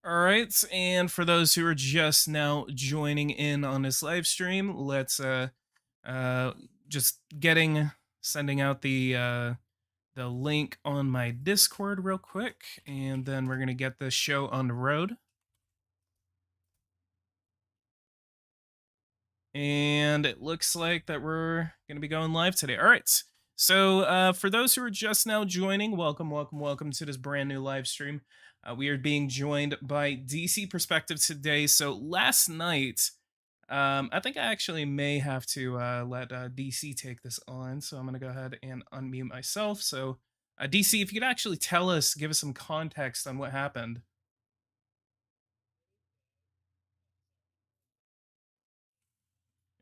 All right, and for those who are just now joining in on this live stream, let's uh just getting sending out the link on my Discord real quick, and then we're gonna get this show on the road. And it looks like that we're gonna be going live today. All right. So for those who are just now joining, welcome to this brand new live stream. We are being joined by DC Perspective today. So last night, I think I actually may have to let DC take this on. So I'm gonna go ahead and unmute myself. So DC, if you could actually give us some context on what happened.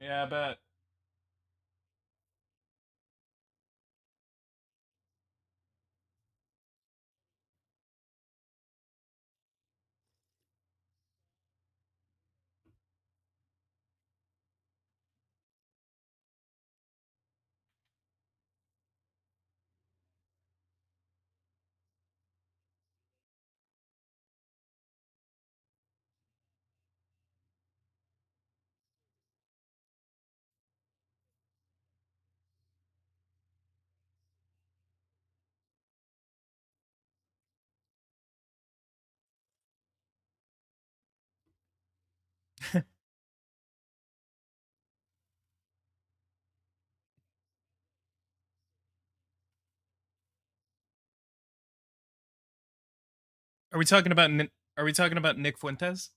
Yeah, I bet. Are we talking about are we talking about Nick Fuentes?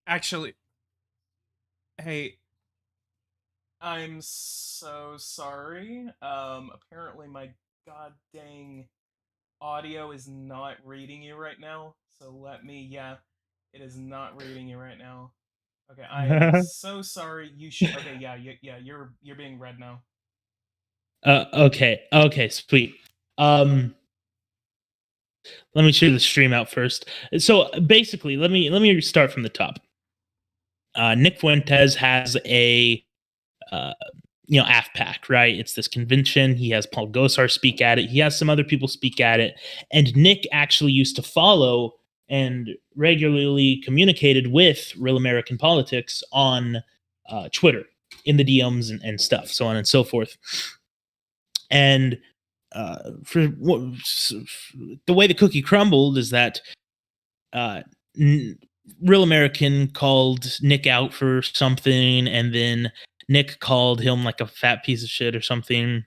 Actually, hey, I'm so sorry. Apparently my god dang audio is not reading you right now. So yeah, it is not reading you right now. Okay, I am so sorry. You should. Okay, yeah, you're being read now. Okay, sweet. Let me share the stream out first. So basically, let me start from the top. Nick Fuentes has a uh, AFPAC, right? It's this convention. He has Paul Gosar speak at it. He has some other people speak at it, and Nick actually used to follow and regularly communicated with Real American Politics on Twitter in the DMs and stuff, so on and so forth. And for the way the cookie crumbled is that uh, Real American called Nick out for something, and then Nick called him like a fat piece of shit or something,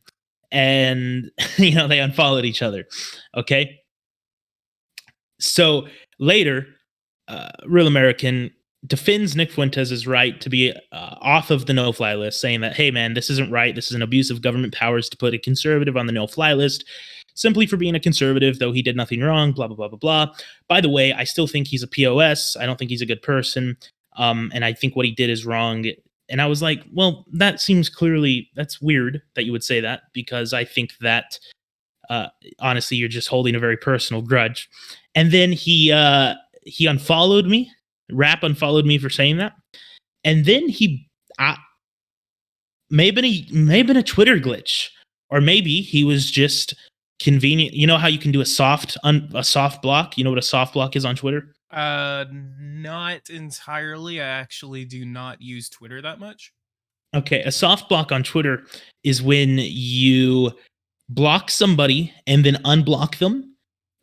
and they unfollowed each other. Okay, so later, Real American defends Nick Fuentes' right to be off of the no-fly list, saying that, hey man, this isn't right. This is an abuse of government powers to put a conservative on the no-fly list simply for being a conservative, though he did nothing wrong, blah, blah, blah, blah, blah. By the way, I still think he's a POS. I don't think he's a good person. And I think what he did is wrong. And I was like, well, that's weird that you would say that, because I think that honestly, you're just holding a very personal grudge. And then he unfollowed me. Rap unfollowed me for saying that. And then maybe a Twitter glitch, or maybe he was just convenient. You know how you can do a soft block? You know what a soft block is on Twitter? Not entirely. I actually do not use Twitter that much. Okay, a soft block on Twitter is when you block somebody and then unblock them,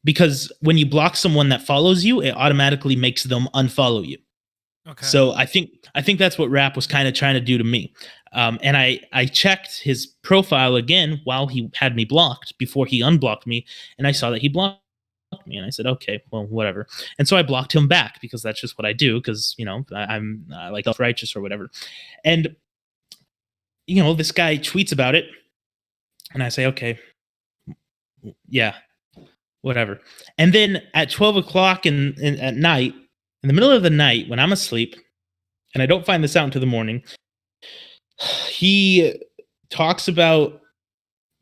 because when you block someone that follows you, it automatically makes them unfollow you. Okay. So I think that's what Rap was kind of trying to do to me. And I checked his profile again while he had me blocked before he unblocked me, and I saw that he blocked me, and I said, okay, well, whatever. And so I blocked him back, because that's just what I do, because I'm like self-righteous or whatever. And this guy tweets about it, and I say, okay, yeah, whatever. And then at 12 o'clock at night, in the middle of the night when I'm asleep, and I don't find this out until the morning, he talks about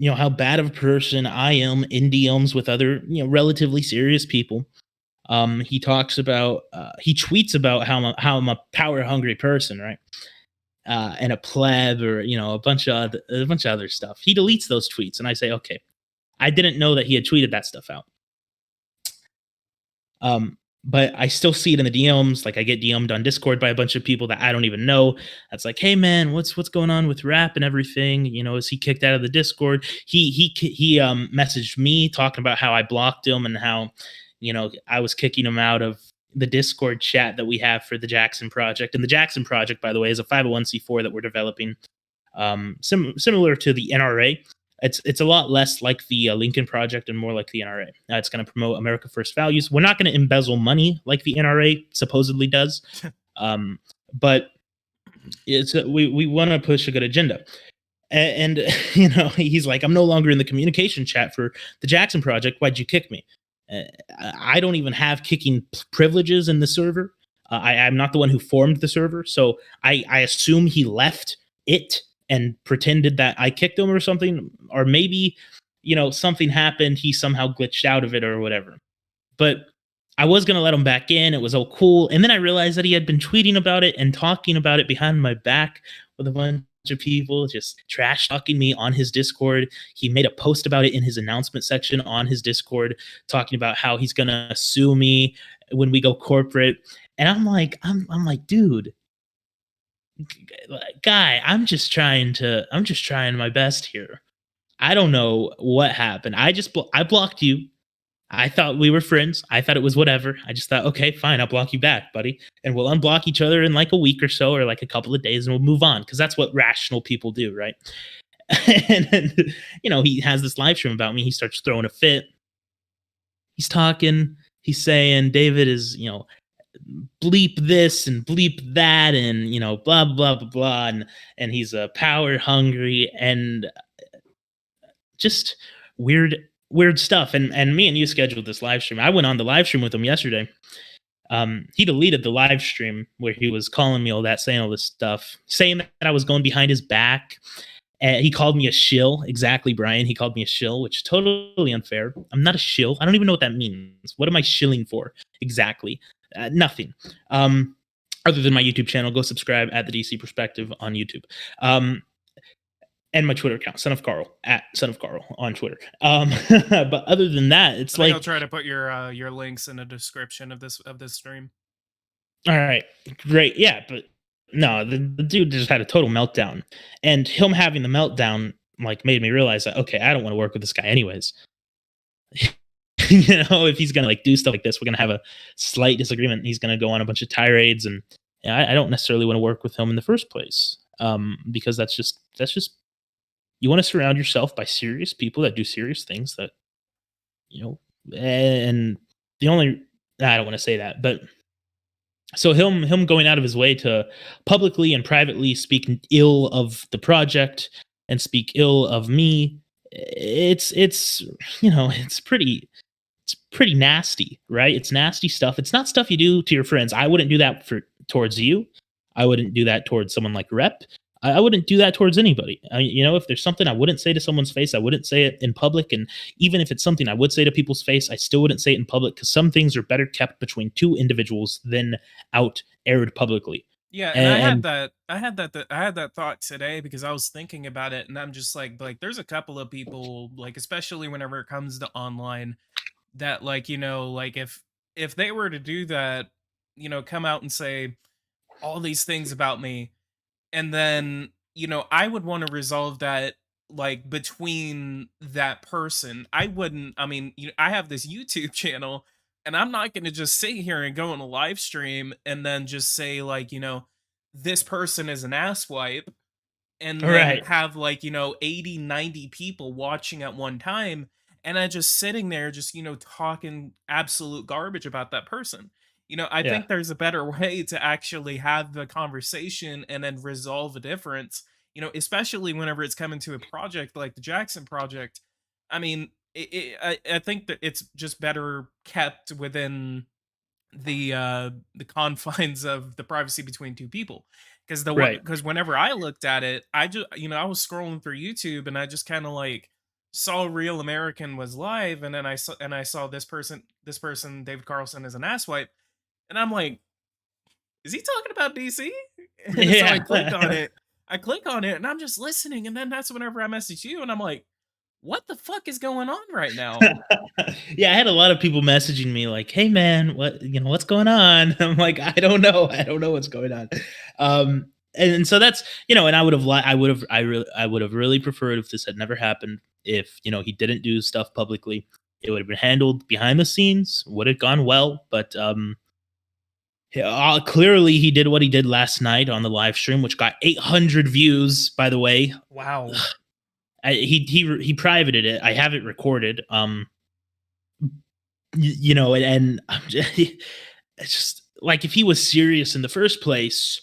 how bad of a person I am in DMs with other relatively serious people. He talks about he tweets about how I'm a power hungry person, right? and a pleb, or a bunch of other stuff. He deletes those tweets, and I say, okay, I didn't know that he had tweeted that stuff out. Um, but I still see it in the DMs. Like I get DM'd on Discord by a bunch of people that I don't even know. That's like, hey man, what's going on with rap and everything? Is he kicked out of the Discord? He messaged me talking about how I blocked him and how I was kicking him out of the Discord chat that we have for the Jackson Project. And the Jackson Project, by the way, is a 501c4 that we're developing, similar to the NRA. It's a lot less like the Lincoln Project and more like the NRA. It's going to promote America First values. We're not going to embezzle money like the NRA supposedly does, but we want to push a good agenda. And he's like, I'm no longer in the communication chat for the Jackson Project. Why'd you kick me? I don't even have kicking privileges in the server. I'm not the one who formed the server, so I assume he left it and pretended that I kicked him or something, or maybe something happened. He somehow glitched out of it or whatever. But I was gonna let him back in. It was all cool, and then I realized that he had been tweeting about it and talking about it behind my back with a bunch of people, just trash talking me on his Discord. He made a post about it in his announcement section on his Discord, talking about how he's gonna sue me when we go corporate. And I'm like, dude, guy, I'm just trying my best here. I don't know what happened. I blocked you. I thought we were friends. I thought it was whatever. I just thought, okay, fine, I'll block you back, buddy. And we'll unblock each other in like a week or so, or like a couple of days, and we'll move on. Cause that's what rational people do, right? And then, he has this live stream about me. He starts throwing a fit. He's talking, he's saying David is, bleep this and bleep that, and blah blah blah blah, and he's power hungry, and just weird stuff. And me and you scheduled this live stream. I went on the live stream with him yesterday. He deleted the live stream where he was calling me all that, saying all this stuff, saying that I was going behind his back. And he called me a shill. Exactly, Brian. He called me a shill, which is totally unfair. I'm not a shill. I don't even know what that means. What am I shilling for? Exactly. Nothing. Other than my YouTube channel, go subscribe at the DC Perspective on YouTube. And my Twitter account, Son of Carl, at Son of Carl on Twitter. But other than that, it's I think like, I'll try to put your links in the description of this stream. all right, great, yeah, but no, the dude just had a total meltdown, and him having the meltdown like made me realize that, okay, I don't want to work with this guy anyways. If he's gonna like do stuff like this, we're gonna have a slight disagreement. He's gonna go on a bunch of tirades, and I don't necessarily want to work with him in the first place, because that's just you want to surround yourself by serious people that do serious things, that and the only I don't want to say that, but so him going out of his way to publicly and privately speak ill of the project and speak ill of me, it's pretty nasty, right? It's nasty stuff. It's not stuff you do to your friends. I wouldn't do that towards you. I wouldn't do that towards someone like Rep. I wouldn't do that towards anybody. If there's something I wouldn't say to someone's face, I wouldn't say it in public. And even if it's something I would say to people's face, I still wouldn't say it in public, because some things are better kept between two individuals than out aired publicly. Yeah, and And I had that thought today because I was thinking about it, and I'm just like there's a couple of people, like especially whenever it comes to online, that like like if they were to do that, come out and say all these things about me, and then I would want to resolve that like between that person. I wouldn't, I mean, I have this YouTube channel, and I'm not going to just sit here and go on a live stream and then just say like this person is an asswipe, and then right, have like 80, 90 people watching at one time, and I just sitting there just talking absolute garbage about that person. I yeah, think there's a better way to actually have the conversation and then resolve a difference, especially whenever it's coming to a project like the Jackson project. I mean, I think that it's just better kept within the confines of the privacy between two people, because right, whenever I looked at it, I just I was scrolling through YouTube, and I just kind of like saw Real American was live, and then I saw this person David Carlson is an asswipe, and I'm like, is he talking about DC? And so I Yeah. click on it. I click on it and I'm just listening. And then that's whenever I message you and I'm like, what the fuck is going on right now? Yeah, I had a lot of people messaging me like, "Hey man, what's going on?" I'm like, "I don't know. I don't know what's going on." And so that's, and I would have really preferred if this had never happened. If, he didn't do stuff publicly, it would have been handled behind the scenes, would have gone well, but yeah, clearly he did what he did last night on the live stream, which got 800 views, by the way. Wow. He privated it. I have it recorded. And I'm just, it's just like, if he was serious in the first place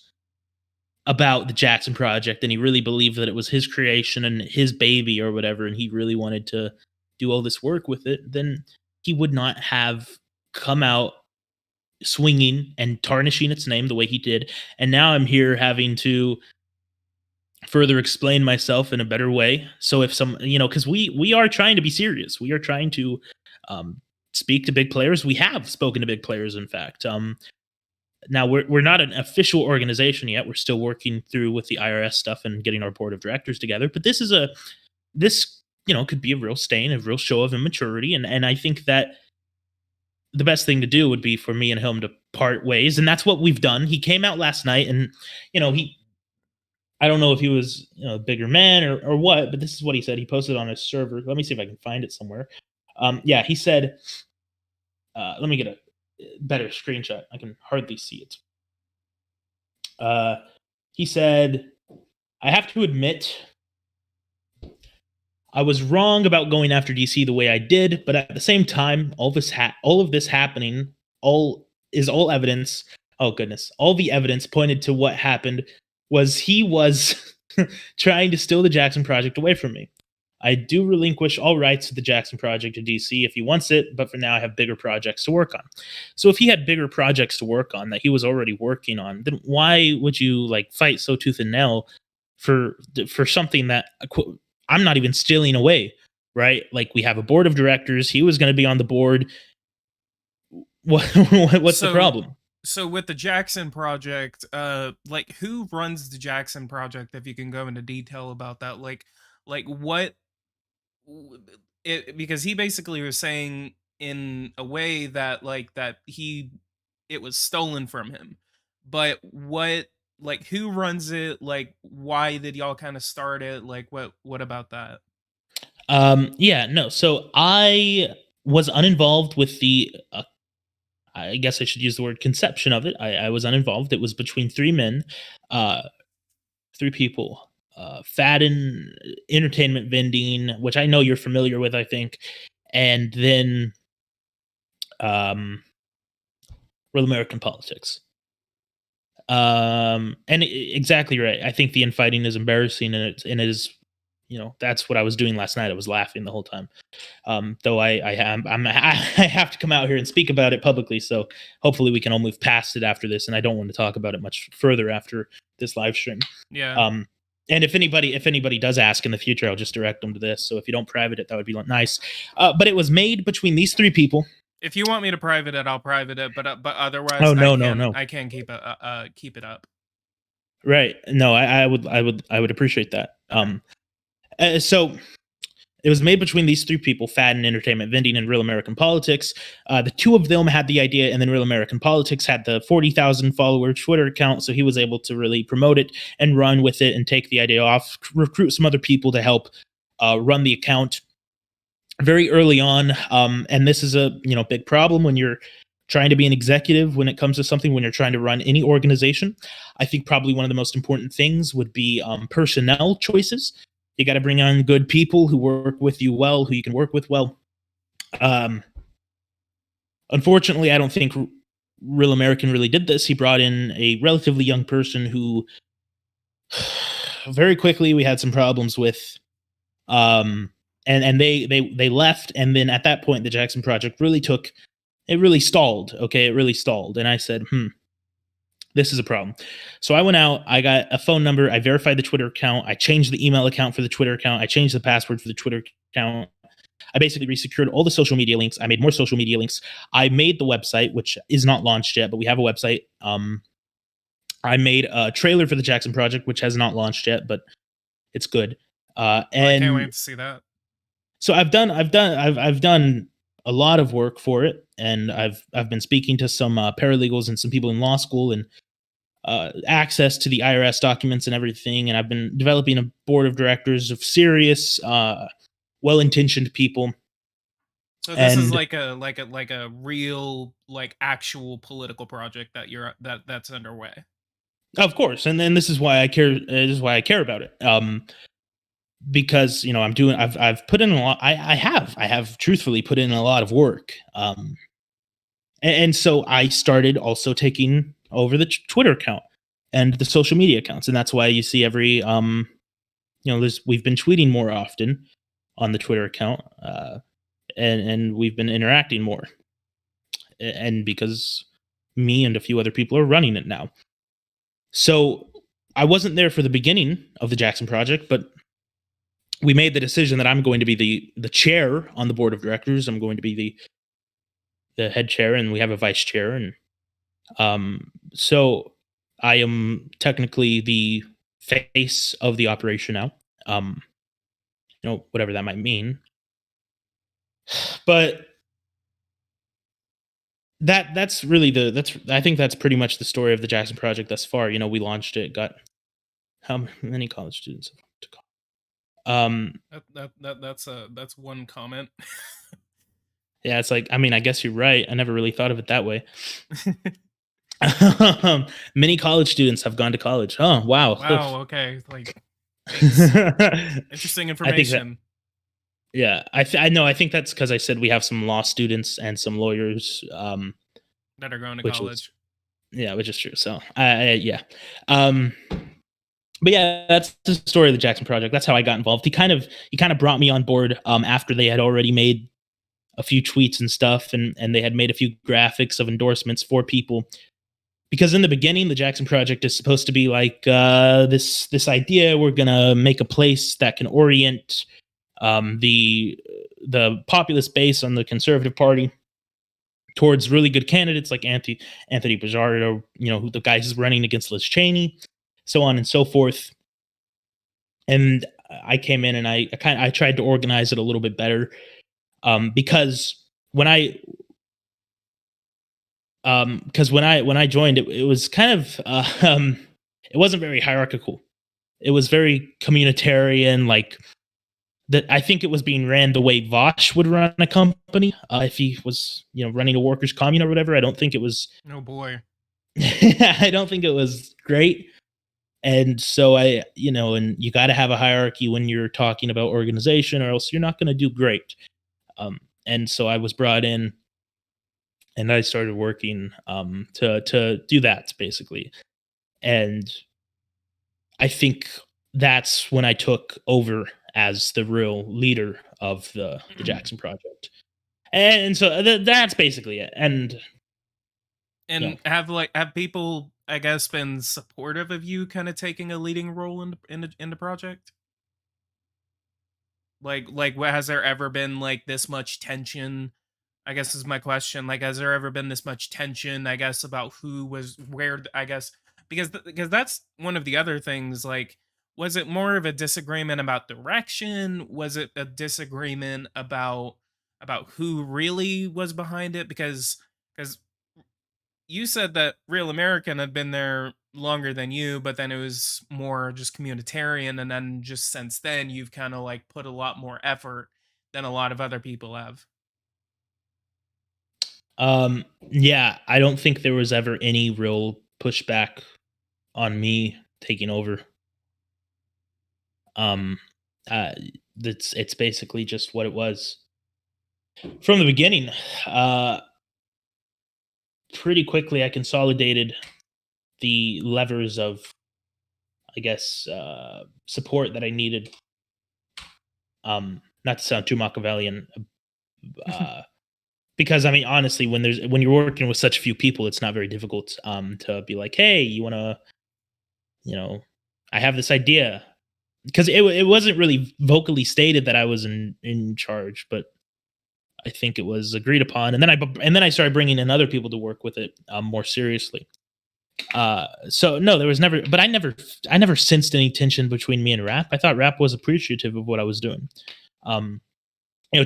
about the Jackson project and he really believed that it was his creation and his baby or whatever, and he really wanted to do all this work with it, then he would not have come out swinging and tarnishing its name the way he did. And now I'm here having to further explain myself in a better way. So if some, because we are trying to be serious, we are trying to um, speak to big players. We have spoken to big players, in fact. Now we're not an official organization yet. We're still working through with the IRS stuff and getting our board of directors together. But this could be a real stain, a real show of immaturity, and I think that the best thing to do would be for me and him to part ways, and that's what we've done. He came out last night, and he I don't know if he was a bigger man or what, but this is what he said. He posted on his server. Let me see if I can find it somewhere. Yeah, he said, let me get a better screenshot. I can hardly see it. He said, I have to admit, I was wrong about going after DC the way I did, but at the same time, all of this happening, all evidence. Oh goodness, all the evidence pointed to what happened was he was trying to steal the Jackson Project away from me. I do relinquish all rights to the Jackson Project to DC if he wants it, but for now I have bigger projects to work on. So if he had bigger projects to work on that he was already working on, then why would you fight so tooth and nail for something that I'm not even stealing away, right? Like, we have a board of directors. He was going to be on the board. What what's the So problem? so with the Jackson project, like who runs the Jackson project if you can go into detail about that? Like what because he basically was saying in a way that that it was stolen from him. But what, like who runs it? Like why did y'all kind of start it? Like what about that? Yeah, no. So I was uninvolved with the. I guess I should use the word conception of it. I was uninvolved. It was between three men, uh, three people. Fadden Entertainment Vending, which I know you're familiar with, I think, and then Real American Politics. Exactly right. I think the infighting is embarrassing, and it is, that's what I was doing last night. I was laughing the whole time. Though I have to come out here and speak about it publicly. So hopefully we can all move past it after this. And I don't want to talk about it much further after this live stream. Yeah. Um, and if anybody does ask in the future, I'll just direct them to this. So if you don't private it, that would be nice. But it was made between these three people. If you want me to private it, I'll private it, but otherwise Oh no, no, no. I can keep it up. Right. No, I would appreciate that. Okay. So it was made between these three people, Fadden Entertainment Vending and Real American Politics. The two of them had the idea, and then Real American Politics had the 40,000 follower Twitter account, so he was able to really promote it and run with it and take the idea off, recruit some other people to help run the account very early on. And this is a big problem when you're trying to be an executive when it comes to something, when you're trying to run any organization. I think probably one of the most important things would be personnel choices. You got to bring on good people who work with you well, who you can work with well. Um, Unfortunately, I don't think Real American really did this. He brought in a relatively young person who very quickly we had some problems with. And they left, and then at that point the Jackson project really stalled. Okay, it really stalled, and I said, this is a problem. So I went out, I got a phone number, I verified the Twitter account, I changed the email account for the Twitter account, I changed the password for the Twitter account. I basically resecured all the social media links. I made more social media links. I made the website, which is not launched yet, but we have a website. I made a trailer for the Jackson Project, which has not launched yet, but it's good. Oh, I can't And wait to see that. so I've done a lot of work for it, and I've been speaking to some paralegals and some people in law school, and access to the IRS documents and everything. And I've been developing a board of directors of serious, well-intentioned people. So this is And like a real like actual political project that that's underway. of course, and then this is why I care. This is why I care about it. Because I've put in a lot. I have truthfully put in a lot of work. And so I started also taking over the Twitter account and the social media accounts, and that's why you see every we've been tweeting more often on the Twitter account, and we've been interacting more, and because me and a few other people are running it now. So I wasn't there for the beginning of the Jackson Project, but we made the decision that I'm going to be the chair on the board of directors. I'm going to be the head chair, and we have a vice chair, and so I am technically the face of the operation now. Um, whatever that might mean. But that's really that's I think that's pretty much the story of the Jackson Project thus far. We launched it, got how many college students to That's one comment. yeah, it's like, I mean, I guess you're right. I never really thought of it that way. Many college students have gone to college. Oh, wow. Wow. Okay. Like, thanks. I Interesting think that information yeah, I know. I think that's because I said we have some law students and some lawyers, that are going to which is college. yeah, which is true. So yeah, um, but yeah, that's the story of the Jackson Project. That's how I got involved. He kind of brought me on board after they had already made a few tweets and stuff, and they had made a few graphics of endorsements for people. Because in the beginning, the Jackson Project is supposed to be like this idea: we're gonna make a place that can orient the populist base on the Conservative Party towards really good candidates like Anthony Pizarro, who the guy who's running against Liz Cheney, so on and so forth. And I came in and I tried to organize it a little bit better, because when I when I joined it was kind of it wasn't very hierarchical. It was very communitarian, like that. I think it was being ran the way Vosh would run a company if he was, running a workers' commune or whatever. I don't think it was. Oh boy. I don't think it was great. And so and you got to have a hierarchy when you're talking about organization, or else you're not going to do great. And so I was brought in, and I started working to do that basically. And I think that's when I took over as the real leader of the Jackson Project. And so that's basically it. And you know, And have people, I guess, been supportive of you kind of taking a leading role in the project? Has there ever been like this much tension? I guess is my question. Like, has there ever been this much tension? I guess about who was where. I guess because that's one of the other things. Like, was it more of a disagreement about direction? Was it a disagreement about who really was behind it? Because you said that Real American had been there longer than you, but then it was more just communitarian, and then just since then you've kind of like put a lot more effort than a lot of other people have. yeah, I don't think there was ever any real pushback on me taking over. Um, uh, it's basically just what it was from the beginning. Uh, Pretty quickly, I consolidated the levers of, I guess, support that I needed. Not to sound too Machiavellian, uh, because I mean, honestly, when you're working with such few people, it's not very difficult to be like, hey, you want to, you know, I have this idea, because it wasn't really vocally stated that I was in charge, but I think it was agreed upon, and then I started bringing in other people to work with it more seriously, So no, there was never, but I never sensed any tension between me and Rap. I thought Rap was appreciative of what I was doing. Um,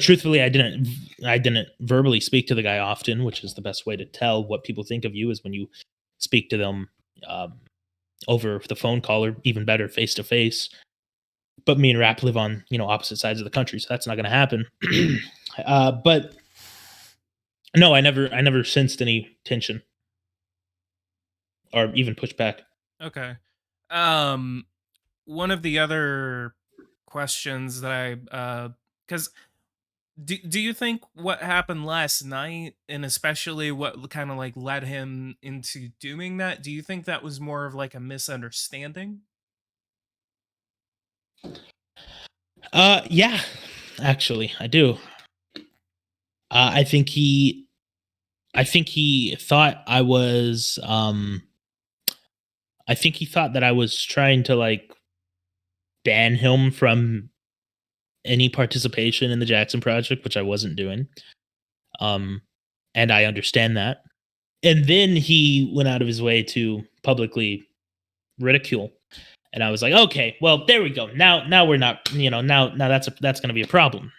Truthfully, I didn't verbally speak to the guy often, which is the best way to tell what people think of you is when you speak to them um, over the phone call, or even better, face to face. But me and Rap live on opposite sides of the country, so that's not going to happen. But no, I never sensed any tension or even pushback. Okay. Um, One of the other questions that because do you think what happened last night, and especially what kind of like led him into doing that, do you think that was more of like a misunderstanding? Yeah, actually, I do. Uh, I think he, I think he thought I was, I think he thought that I was trying to like ban him from any participation in the Jackson Project, which I wasn't doing. Um, and I understand that. And then he went out of his way to publicly ridicule. And I was like, okay, well, there we go. Now we're not, now that's going to be a problem.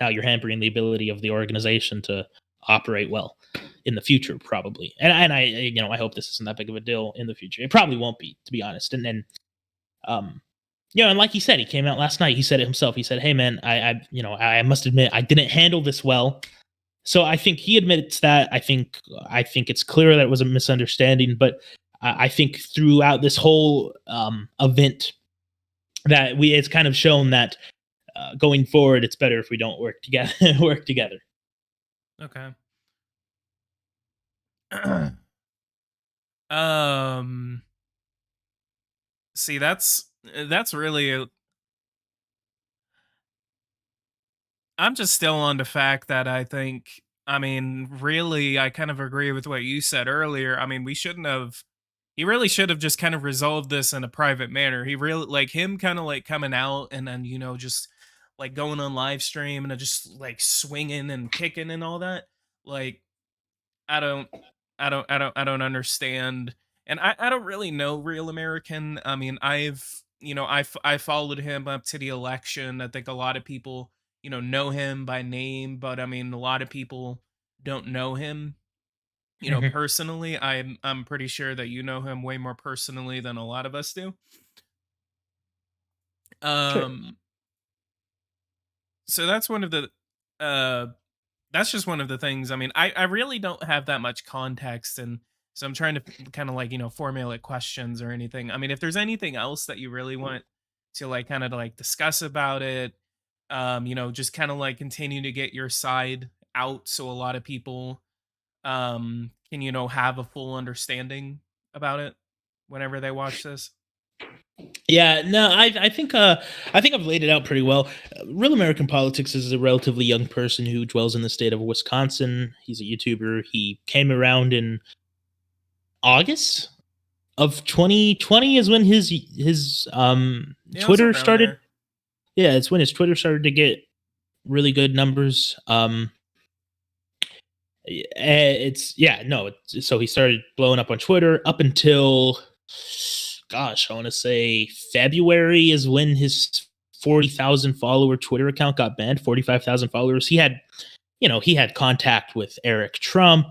Now you're hampering the ability of the organization to operate well in the future, probably. And I, I hope this isn't that big of a deal in the future. It probably won't be, to be honest. And then, um, and like he said, he came out last night. He said it himself. He said, "Hey, man, I must admit, I didn't handle this well." So I think he admits that. I think it's clear that it was a misunderstanding. But I think throughout this whole event, that it's kind of shown that going forward, it's better if we don't work together. Work together. Okay. um, See, that's really I'm just still on the fact that I think, I mean, really, I kind of agree with what you said earlier. I mean, we shouldn't have, he really should have just kind of resolved this in a private manner. He really, like him kind of like coming out and then, just like going on live stream and just like swinging and kicking and all that. Like, I don't I don't understand. And I don't really know Real American. I mean, I followed him up to the election. I think a lot of people, know him by name, but I mean a lot of people don't know him, Mhm. personally. I'm pretty sure that you know him way more personally than a lot of us do. Sure. Um so that's one of the uh that's just one of the things. I mean, I really don't have that much context, and so I'm trying to kind of like formulate questions or anything. I mean, if there's anything else that you really want to like kind of like discuss about it, just kind of like continue to get your side out so a lot of people can have a full understanding about it whenever they watch this. Yeah, no, I think I've laid it out pretty well. Real American Politics is a relatively young person who dwells in the state of Wisconsin. He's a YouTuber. He came around in August of 2020 is when his Yeah, Twitter around started. there. Yeah, it's when his Twitter started to get really good numbers. It's yeah, no. So he started blowing up on Twitter up until, gosh, I want to say February is when his 40,000 follower Twitter account got banned. 45,000 followers. He had contact with Eric Trump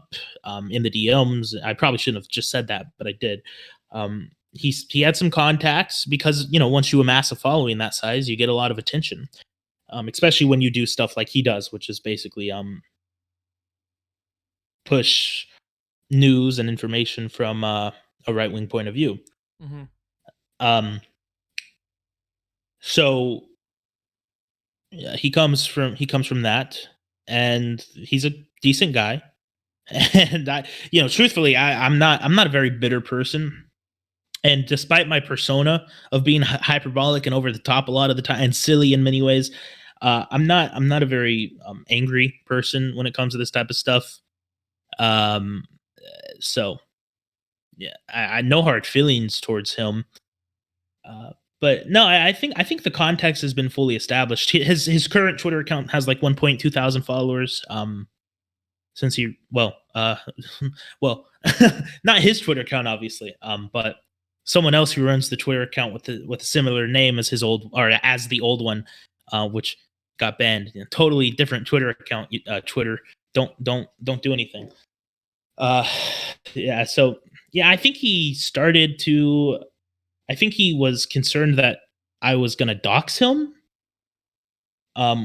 in the DMs. I probably shouldn't have just said that, but I did. He had some contacts because once you amass a following that size, you get a lot of attention. Especially when you do stuff like he does, which is basically push news and information from a right wing point of view. Hmm. Um, so yeah, he comes from that, and he's a decent guy. And truthfully, I'm not a very bitter person. And despite my persona of being hyperbolic and over the top a lot of the time and silly in many ways, I'm not a very angry person when it comes to this type of stuff. Um, so yeah, I no hard feelings towards him. Uh, but no, I think the context has been fully established. His current Twitter account has like 1.2 thousand followers. since he well, not his Twitter account obviously, but someone else who runs the Twitter account with a similar name as his old or as the old one, which got banned. You know, totally different Twitter account. Twitter, don't do anything. Uh, yeah. So yeah, I think he started to. I think he was concerned that I was gonna dox him,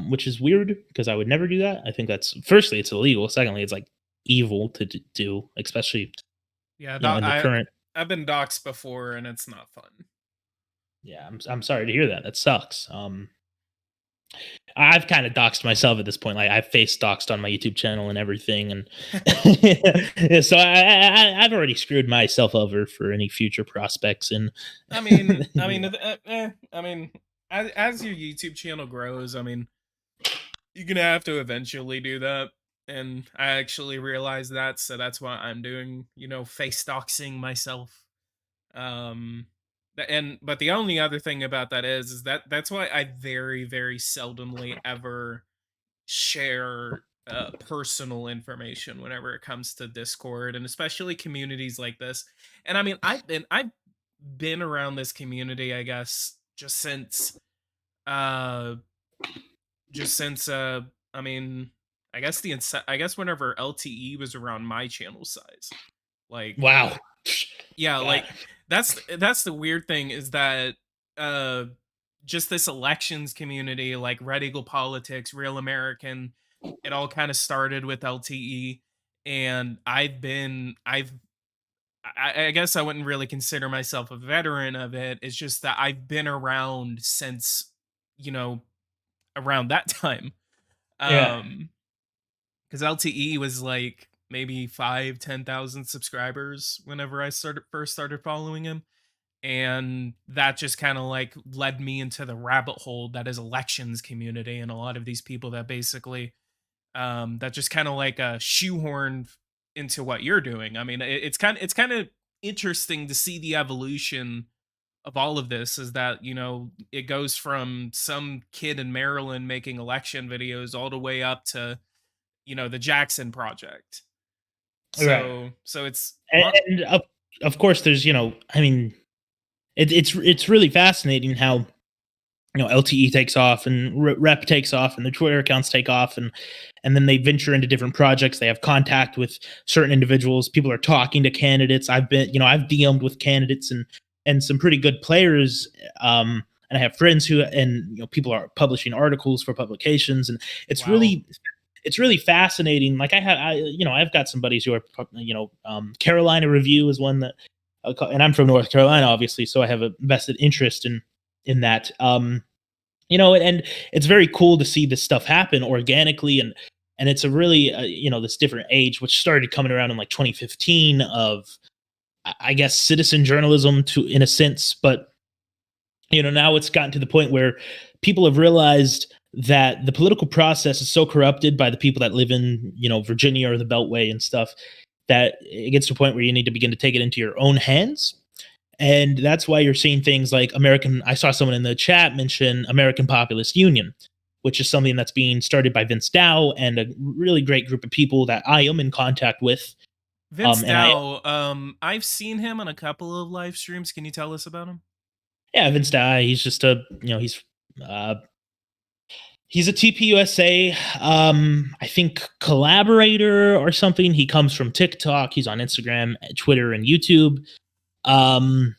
which is weird because I would never do that. I think that's firstly it's illegal. Secondly, it's like evil to do, especially Yeah, in the current. I've been doxxed before, and it's not fun. Yeah, I'm sorry to hear that. That sucks. I've kind of doxed myself at this point. Like I've face doxed on my YouTube channel and everything, and so I've already screwed myself over for any future prospects. And I mean, as your YouTube channel grows, I mean, you're gonna have to eventually do that. And I actually realized that, so that's why I'm doing, face doxing myself. Um, but the only other thing about that is that that's why I very, very seldomly ever share personal information whenever it comes to Discord, and especially communities like this. And I mean, I've been around this community, I guess, uh just since I mean, I guess whenever LTE was around my channel size. Like, wow, yeah, God, like that's the weird thing is that uh just this elections community, like Red Eagle Politics, Real American, it all kind of started with LTE. And I guess I wouldn't really consider myself a veteran of it. It's just that I've been around since, you know, around that time. yeah, Um, because LTE was like maybe 5, 10,000 subscribers whenever I first started following him. And that just kind of like led me into the rabbit hole that is elections community, and a lot of these people that basically that just kind of like shoehorn into what you're doing. I mean, it's kind of interesting to see the evolution of all of this, is that it goes from some kid in Maryland making election videos all the way up to the Jackson Project. right. So it's And of course, there's I mean, it's really fascinating how LTE takes off and Rep takes off and their Twitter accounts take off and then they venture into different projects. They have contact with certain individuals. People are talking to candidates. I've DM'd with candidates and some pretty good players. And I have friends who and people are publishing articles for publications, and it's wow. really it's really fascinating. Like I've got some buddies who are Carolina Review is one that, and I'm from North Carolina, obviously, so I have a vested interest in that. And it's very cool to see this stuff happen organically, and it's a really this different age which started coming around in like 2015 of I guess citizen journalism to in a sense, but now it's gotten to the point where people have realized that the political process is so corrupted by the people that live in Virginia or the Beltway and stuff that it gets to a point where you need to begin to take it into your own hands. And that's why you're seeing things like I saw someone in the chat mention American Populist Union, which is something that's being started by Vince Dow and a really great group of people that I am in contact with. Vince And I, Dow, I've seen him on a couple of live streams. Can you tell us about him? yeah, Vince Dow, he's just uh, he's a TPUSA, I think collaborator or something. He comes from TikTok. He's on Instagram, Twitter, and YouTube. Um,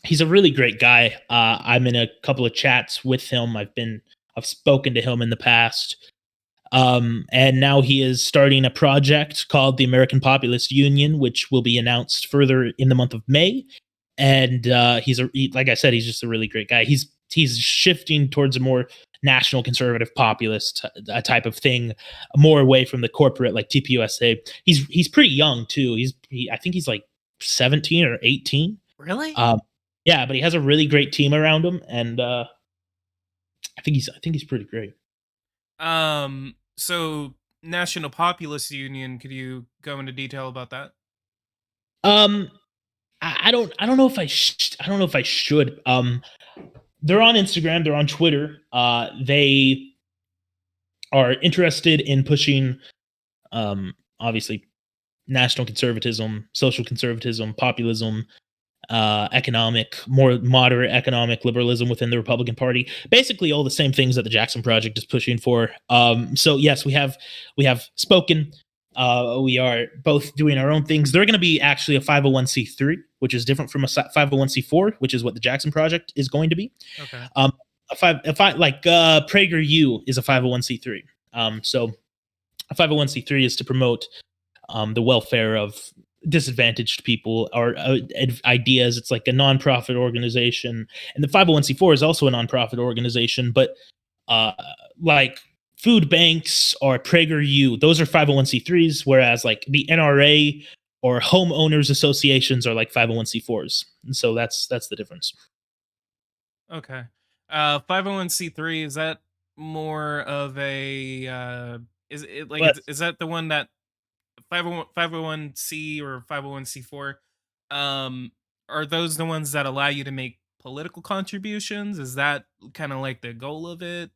he's a really great guy. I'm in a couple of chats with him. I've spoken to him in the past. And now he is starting a project called the American Populist Union, which will be announced further in the month of May. And like I said, he's just a really great guy. He's shifting towards a more national conservative populist type of thing, more away from the corporate like TPUSA. He's pretty young too. I think he's like 17 or 18. Really? Um, yeah, but he has a really great team around him, and I think he's pretty great. So National Populist Union, could you go into detail about that? Um, I don't know if I don't know if I should. They're on Instagram, they're on Twitter. They are interested in pushing Obviously, national conservatism, social conservatism, populism, more moderate economic liberalism within the Republican Party. Basically, all the same things that the Jackson Project is pushing for. So yes, we have spoken. We are both doing our own things. They're going to be actually a 501c3, which is different from a 501c4, which is what the Jackson Project is going to be. Okay. Um, if I like PragerU is a 501c3. So a 501c3 is to promote the welfare of disadvantaged people or ideas. It's like a nonprofit organization, and the 501c4 is also a nonprofit organization. But uh, like food banks or PragerU, those are 501c3s, whereas like the NRA or homeowners associations are like 501c4s. And so that's the difference. Okay. 501c3, is that more of a is it like But is that the one that 501c or 501c4, um are those the ones that allow you to make political contributions? Is that kind of like the goal of it?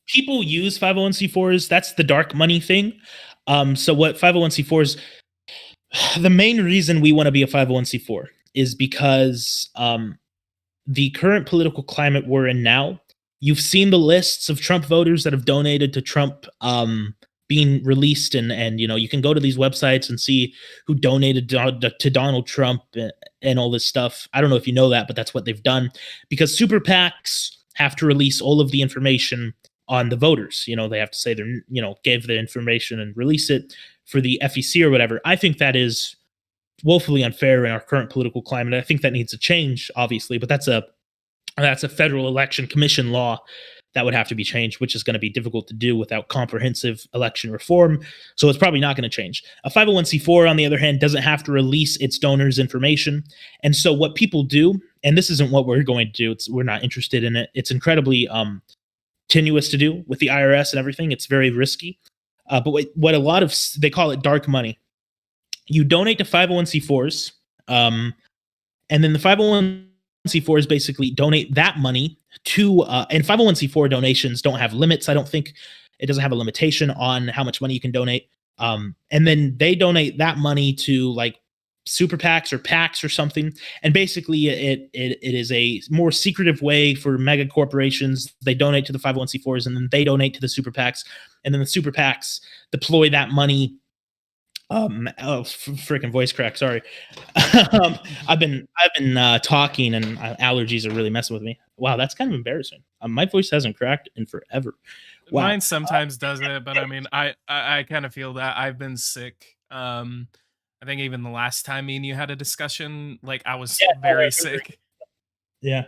people use 501c4s. That's the dark money thing. So what 501c4s, the main reason we want to be a 501c4 is because the current political climate we're in now, you've seen the lists of Trump voters that have donated to Trump being released, and you can go to these websites and see who donated to Donald Trump and all this stuff. I don't know if you know that, but that's what they've done because super PACs have to release all of the information on the voters. They have to say they're gave the information and release it for the FEC or whatever. I think that is woefully unfair in our current political climate. I think that needs to change, obviously, but that's a federal election commission law that would have to be changed, which is going to be difficult to do without comprehensive election reform. So it's probably not going to change. A 501c4, on the other hand, doesn't have to release its donors' information. And so what people do, and this isn't what we're going to do, we're not interested in it. It's incredibly tenuous to do with the IRS and everything. It's very risky. But what a lot of, they call it dark money. You donate to 501c4s, and then the 501c4s basically donate that money to, and 501c4 donations don't have limits. I don't think it doesn't have a limitation on how much money you can donate. And then they donate that money to like super PACs or PACs or something. And basically, it is a more secretive way for mega corporations. They donate to the 501c4s, and then they donate to the super PACs, and then the super PACs deploy that money. Freaking voice crack. Sorry. I've been talking, and allergies are really messing with me. Wow, that's kind of embarrassing. My voice hasn't cracked in forever. Wow. Mine sometimes does it, but I mean, I kind of feel that I've been sick. I think even the last time me and you had a discussion, like I was Yeah, no, I very remember. sick. Yeah,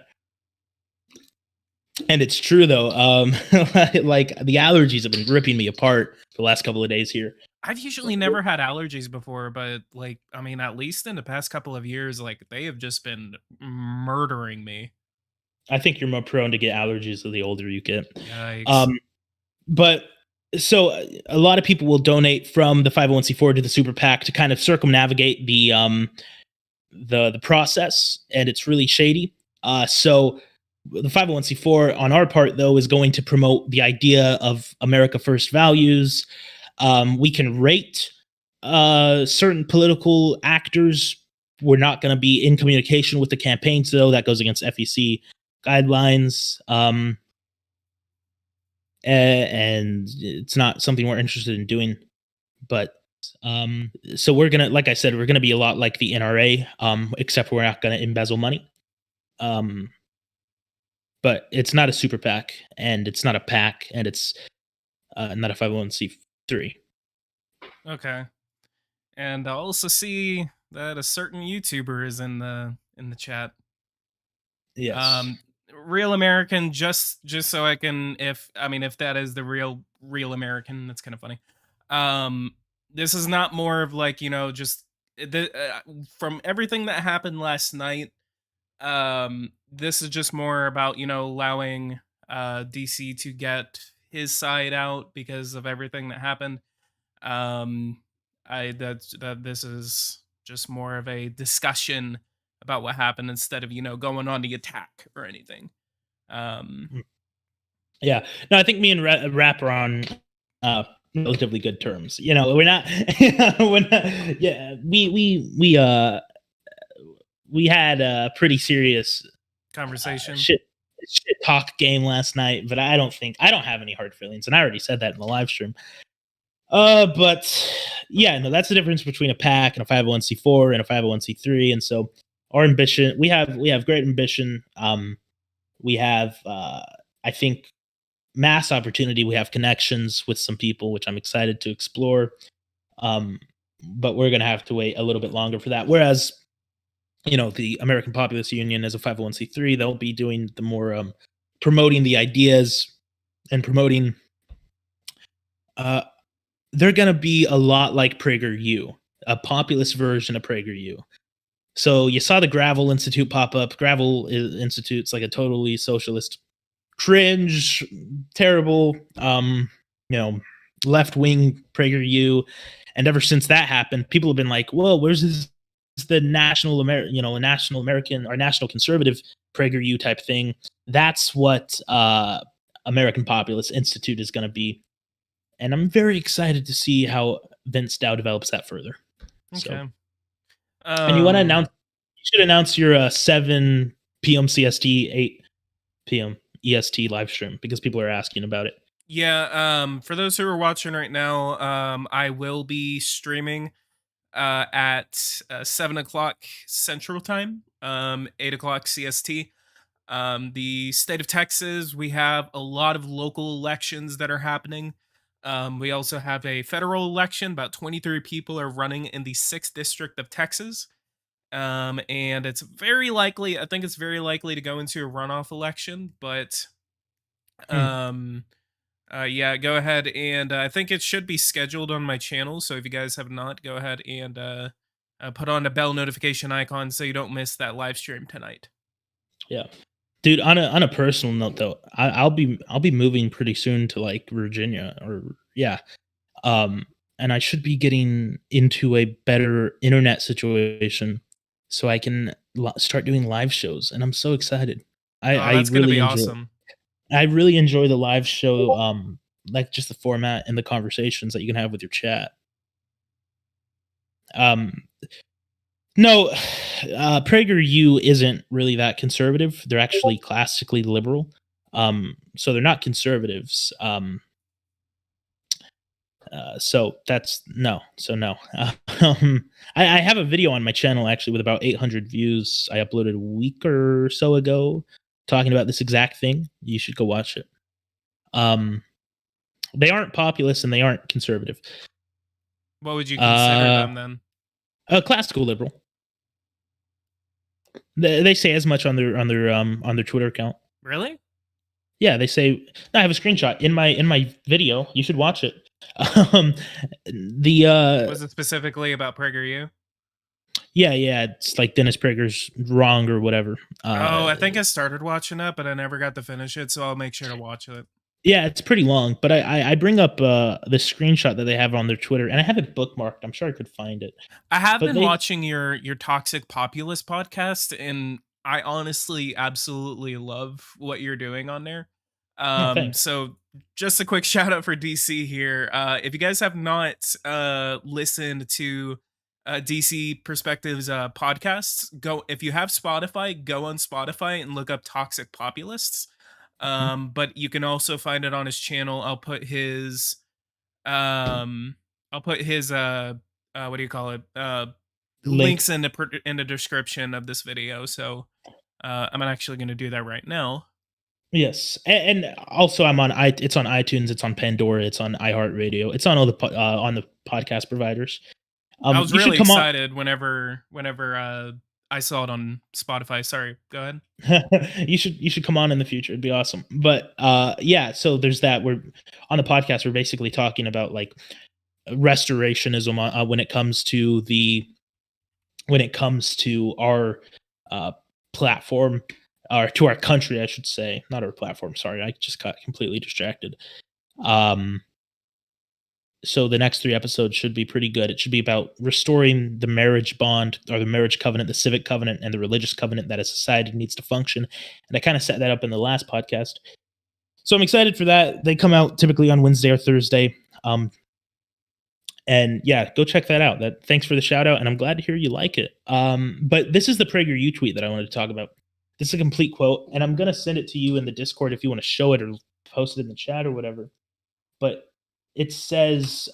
and it's true though. Like the allergies have been ripping me apart the last couple of days here. I've usually never had allergies before, but like, I mean, at least in the past couple of years, like they have just been murdering me. I think you're more prone to get allergies the older you get. Yikes. Um, but so a lot of people will donate from the 501c4 to the super PAC to kind of circumnavigate the process, and it's really shady. So the 501c4 on our part though is going to promote the idea of America First values. We can rate certain political actors. We're not going to be in communication with the campaigns though. That goes against FEC guidelines. And it's not something we're interested in doing. But so we're gonna, like I said, we're gonna be a lot like the NRA, except we're not gonna embezzle money. Um, but it's not a super PAC, and it's not a PAC, and it's not a 501c3. Okay. And I also see that a certain YouTuber is in the chat. Yes. Um, Real American, just so I can, if I mean, if that is the real American, that's kind of funny. Um, this is not more of like, just from everything that happened last night. This is just more about, allowing DC to get his side out because of everything that happened. Um, I that this is just more of a discussion about what happened instead of, going on the attack or anything. Um, Yeah. No, I think me and Rap are on. relatively good terms. You know, we're not, we're not yeah, we had a pretty serious Conversation. shit talk game last night, but I don't have any hard feelings, and I already said that in the live stream. But yeah, no, that's the difference between a PAC and a 501c4 and a 501c3. And so our ambition, we have great ambition. We have I think mass opportunity. We have connections with some people, which I'm excited to explore. Um, but we're gonna have to wait a little bit longer for that. Whereas, you know, the American Populist Union as a 501c3, they'll be doing the more promoting the ideas and promoting uh they're going to be a lot like PragerU, a populist version of PragerU. So you saw the Gravel Institute pop up. Institute's like a totally socialist, cringe, terrible, you know, left wing PragerU. And ever since that happened, people have been like, "Whoa, where's this? The national American, you know, a national American or national conservative PragerU type thing." That's what American Populist Institute is going to be, and I'm very excited to see how Vince Dow develops that further. So, Okay. and you want to Um announce? You should announce your 7 p.m. CST, 8 p.m. EST live stream because people are asking about it. yeah, for those who are watching right now, I will be streaming at 7 o'clock Central Time, 8 o'clock CST. The state of Texas, we have a lot of local elections that are happening. We also have a federal election. About 23 people are running in the 6th district of Texas. And it's very likely, I think it's very likely to go into a runoff election, but Hmm. um, yeah, go ahead and I think it should be scheduled on my channel. So if you guys have not, go ahead and put on a bell notification icon so you don't miss that live stream tonight. Yeah, dude. On a personal note, though, I'll be moving pretty soon to like Virginia, or yeah, um, and I should be getting into a better internet situation so I can start doing live shows, and I'm so excited. Oh, that's gonna be awesome. I really enjoy the live show, like just the format and the conversations that you can have with your chat. Um, no, PragerU isn't really that conservative. They're actually classically liberal. So they're not conservatives. So that's no. So no. I have a video on my channel actually with about 800 views. I uploaded a week or so ago talking about this exact thing. You should go watch it. Um, they aren't populist and they aren't conservative. What would you consider Uh, them then? a classical liberal. They say as much on their Twitter account. Really? Yeah, they say. I have a screenshot in my video. You should watch it. Um, the Was it specifically about PragerU? yeah, it's like Dennis Prager's wrong or whatever. Oh, I think I started watching it, but I never got to finish it, so I'll make sure to watch it. Yeah, it's pretty long, but I bring up the screenshot that they have on their Twitter, and I have it bookmarked. I'm sure I could find it. I have But been they watching your Toxic Populist podcast, and I honestly absolutely love what you're doing on there. no thanks. So just a quick shout out for DC here. If you guys have not listened to DC Perspectives podcasts, go if you have Spotify, go on Spotify and look up Toxic Populists. Mhm. But you can also find it on his channel. Um I'll put his what do you call it? Link. Links in the description of this video. So I'm actually going to do that right now. Yes, and also it's on iTunes, it's on Pandora, it's on iHeartRadio, it's on all the on the podcast providers. I was You should really come on. excited whenever I saw it on Spotify. Sorry, go ahead. You should come on in the future. It'd be awesome. But yeah, so there's that. We're on the podcast. We're basically talking about like restorationism when it comes to our uh, platform, or to our country, I should say, not our platform. Sorry, I just got completely distracted. Um, so the next 3 episodes should be pretty good. It should be about restoring the marriage bond, or the marriage covenant, the civic covenant, and the religious covenant that a society needs to function. And I kind of set that up in the last podcast. So I'm excited for that. They come out typically on Wednesday or Thursday. Um, and yeah, go check that out. That Thanks for the shout out, and I'm glad to hear you like it. But this is the PragerU tweet that I wanted to talk about. This is a complete quote, and I'm gonna send it to you in the Discord if you want to show it or post it in the chat or whatever. But it says,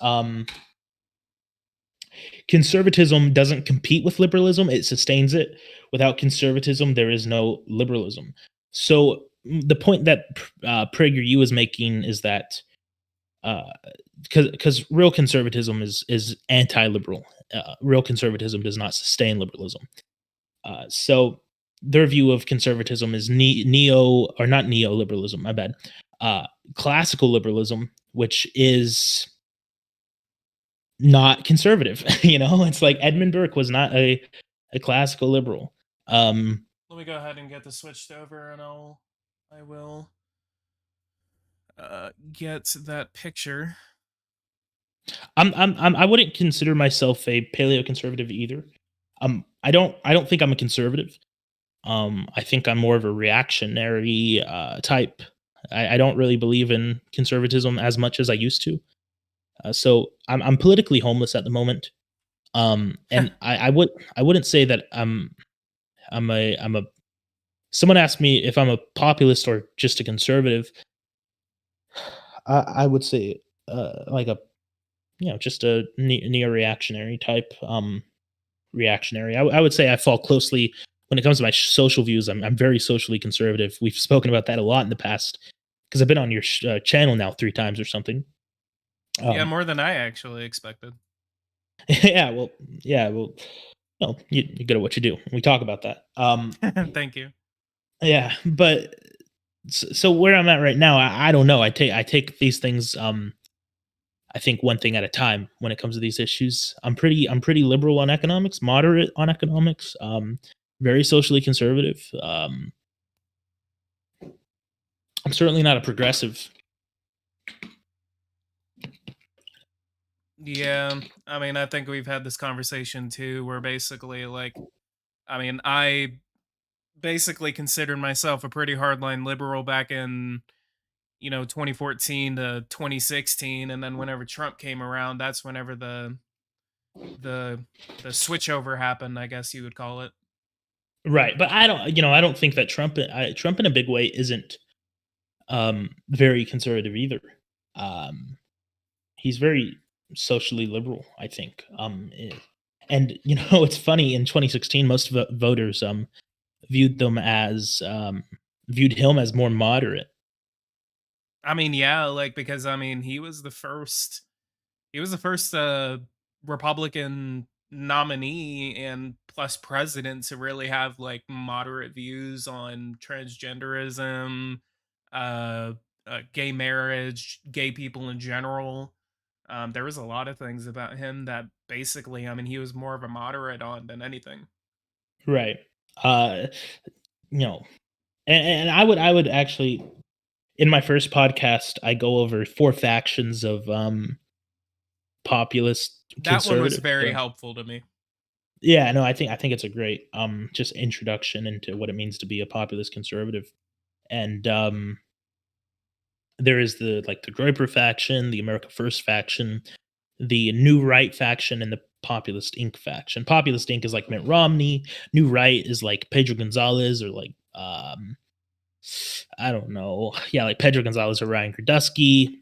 conservatism doesn't compete with liberalism, it sustains it. Without conservatism, there is no liberalism. So the point that PragerU is making is that because real conservatism is anti-liberal. Real conservatism does not sustain liberalism. So their view of conservatism is neo or not neoliberalism. My bad. Classical liberalism, which is not conservative. It's like Edmund Burke was not a classical liberal. Um, Let me go ahead and get this switched over, and I will get that picture. I wouldn't consider myself a paleoconservative either. I don't think I'm a conservative. I think I'm more of a reactionary type. I don't really believe in conservatism as much as I used to. So I'm politically homeless at the moment. And I wouldn't say that I'm a. Someone asked me if I'm a populist or just a conservative. I would say like a just a neo reactionary type. Reactionary. I would say I fall closely when it comes to my social views. I'm very socially conservative. We've spoken about that a lot in the past because I've been on your channel now 3 times or something. Yeah, Um, more than I actually expected. yeah, well, yeah, well, no, you're good at what you do. We talk about that. Thank you. Yeah, but so where I'm at right now, I don't know. I take these things. I think one thing at a time when it comes to these issues. I'm pretty liberal on economics, moderate on economics, very socially conservative. I'm certainly not a progressive. Yeah, I mean, I think we've had this conversation too, where basically, like, I mean, I basically considered myself a pretty hardline liberal back in 2014 to 2016, and then whenever Trump came around, that's whenever the the switchover happened, I guess you would call it. Right, but I don't think that Trump in a big way isn't very conservative either. Um, he's very socially liberal, I think. And it's funny in 2016, most voters viewed them as viewed him as more moderate. I mean, yeah, like, because I mean, he was the first Republican nominee and plus president to really have like moderate views on transgenderism, uh, gay marriage, gay people in general. There was a lot of things about him that basically, I mean, he was more of a moderate on than anything. Right. Uh, you know, and I would actually, in my first podcast, I go over 4 factions of populist That one was conservative. very So helpful to me. yeah, no, I think it's a great just introduction into what it means to be a populist conservative. And there is the Groyper faction, the America First faction, the New Right faction, and the Populist Inc. faction. Populist Inc. is like Mitt Romney. New Right is like Pedro Gonzalez or like I don't know. Yeah, like Pedro Gonzalez or Ryan Gradusky.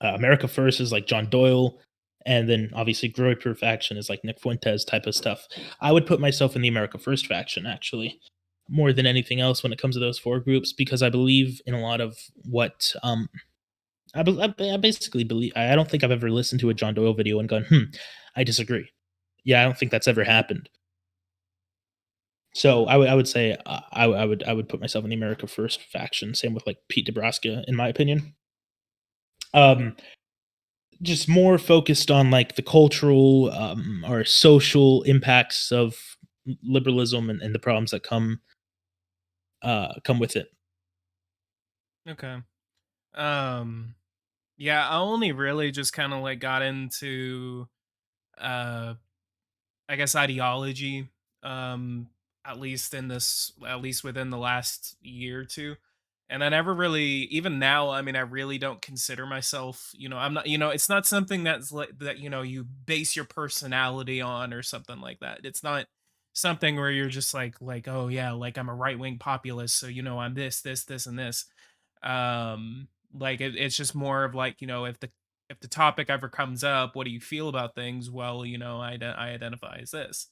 America First is like John Doyle. And then obviously Groyper faction is like Nick Fuentes type of stuff. I would put myself in the America First faction actually, more than anything else when it comes to those 4 groups, because I believe in a lot of what I basically believe. I don't think I've ever listened to a John Doyle video and gone, I disagree. Yeah, I don't think that's ever happened. So I would say I would put myself in the America First faction. Same with like Pete Nebraska, in my opinion. Um, just more focused on like the cultural or social impacts of liberalism and the problems that come with it. Okay. Um, yeah, I only really just kind of like got into uh I guess ideology, um at least within the last year or two. And I never really, even now, I mean, I really don't consider myself, I'm not, it's not something that's like that, you base your personality on or something like that. It's not something where you're just like, oh yeah, like I'm a right-wing populist, so I'm this, and this. Like it's just more of like, if the topic ever comes up, what do you feel about things? Well, I identify as this.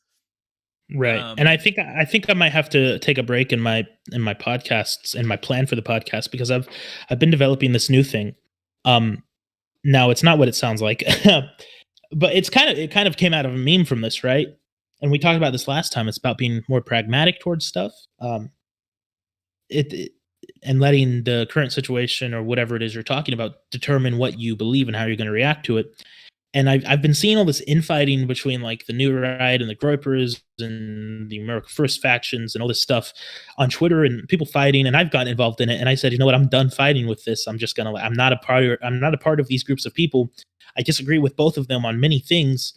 Right. And Um, I think I might have to take a break in my podcasts and my plan for the podcast because I've been developing this new thing. Um Now it's not what it sounds like. But it kind of came out of a meme from this, right? And we talked about this last time. It's about being more pragmatic towards stuff. It and letting the current situation or whatever it is you're talking about determine what you believe and how you're going to react to it. And I've been seeing all this infighting between like the New Right and the Groypers and the America First factions and all this stuff on Twitter and people fighting. And I've gotten involved in it. And I said, you know what, I'm done fighting with this. I'm not a part of these groups of people. I disagree with both of them on many things.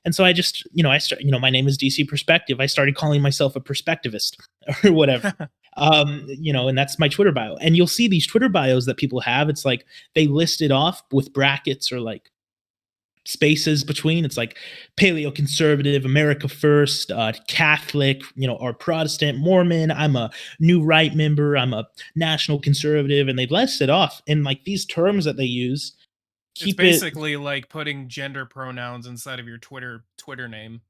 And so I just, my name is DC Perspective. I started calling myself a perspectivist or whatever. And that's my Twitter bio. And you'll see these Twitter bios that people have. It's like they list it off with brackets or like spaces between. It's like paleo conservative, America first, Catholic, or Protestant, Mormon. I'm a new right member. I'm a national conservative, and they list it off. And like these terms that they use, it's keep it basically like putting gender pronouns inside of your Twitter name.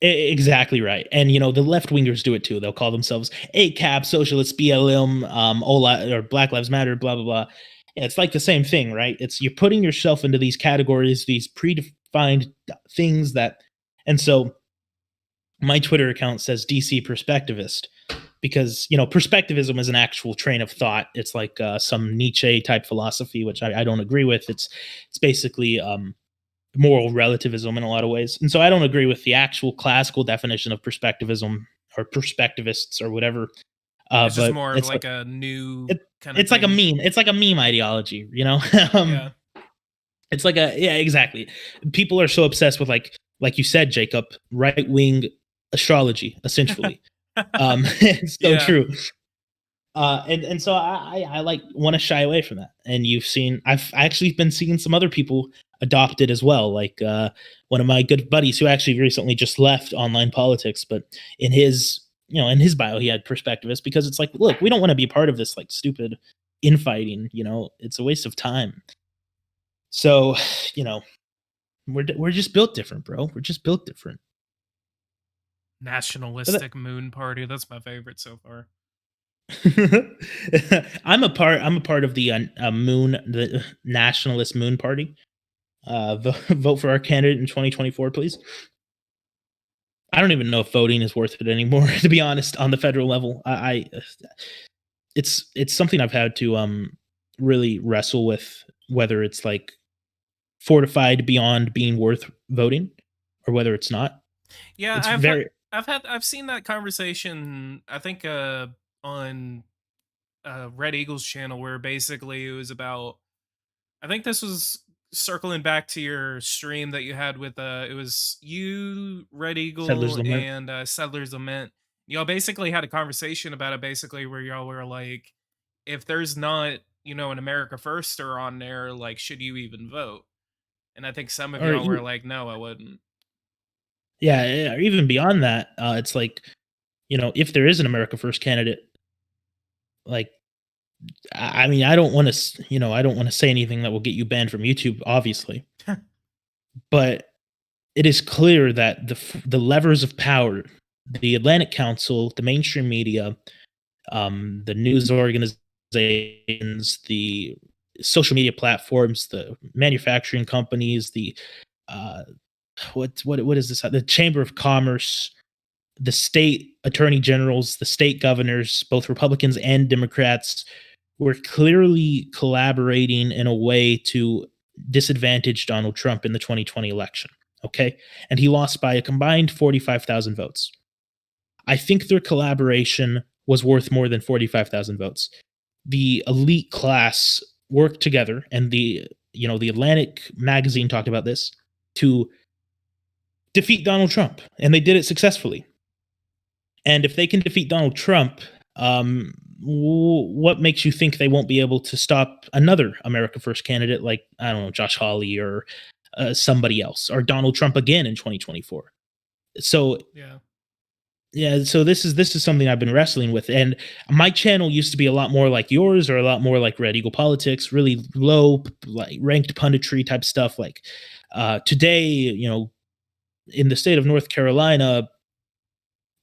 exactly right. And the left wingers do it too. They'll call themselves ACAP, socialists, BLM, or Black Lives Matter, blah blah blah. Yeah, it's like the same thing, right? It's you're putting yourself into these categories, these predefined things that, and so my Twitter account says DC Perspectivist because perspectivism is an actual train of thought. It's like some Nietzsche type philosophy, which I don't agree with. It's basically moral relativism in a lot of ways, and so I don't agree with the actual classical definition of perspectivism or perspectivists or whatever. It's just But more of like a new it, kind of it's like a thing. meme. It's like a meme ideology, Yeah. It's like a yeah, exactly. People are so obsessed with like you said, Jacob, right wing astrology, essentially. It's so Yeah. true. And so I like want to shy away from that. And I've actually been seeing some other people adopt it as well. Like one of my good buddies who actually recently just left online politics, but in his bio he had perspectivist because it's like, look, we don't want to be part of this like stupid infighting. It's a waste of time. So, you know, we're just built different, bro. We're just built different. But Nationalistic moon party. That's my favorite so far. I'm a part of the nationalist moon party. Vote for our candidate in 2024, please. I don't even know if voting is worth it anymore, to be honest. On the federal level, it's something I've had to really wrestle with whether it's like fortified beyond being worth voting or whether it's not. Yeah, It's very I've seen that conversation. I think on Red Eagle's channel where basically it was about. I think this was circling back to your stream that you had with it was you, Red settlers Eagle, lament. and Settlers Lament. Y'all basically had a conversation about it, basically where y'all were like, if there's not an America Firster on there, like, should you even vote? And I think some of Or y'all were like, no, I wouldn't. yeah, or even beyond that, it's like if there is an America First candidate, like I mean, I don't want to, I don't want to say anything that will get you banned from YouTube, obviously, but it is clear that the levers of power, the Atlantic Council, the mainstream media, the news organizations, the social media platforms, the manufacturing companies, the uh, what is this? The Chamber of Commerce, the state attorney generals, the state governors, both Republicans and Democrats, were clearly collaborating in a way to disadvantage Donald Trump in the 2020 election. Okay. And he lost by a combined 45,000 votes. I think their collaboration was worth more than 45,000 votes. The elite class worked together, and the Atlantic magazine talked about this to defeat Donald Trump, and they did it successfully. And if they can defeat Donald Trump, what makes you think they won't be able to stop another America First candidate like, I don't know, Josh Hawley or somebody else, or Donald Trump again in 2024? So Yeah. yeah, so this is something I've been wrestling with, and my channel used to be a lot more like yours, or a lot more like Red Eagle Politics, really low, like ranked punditry type stuff. Like today, in the state of North Carolina,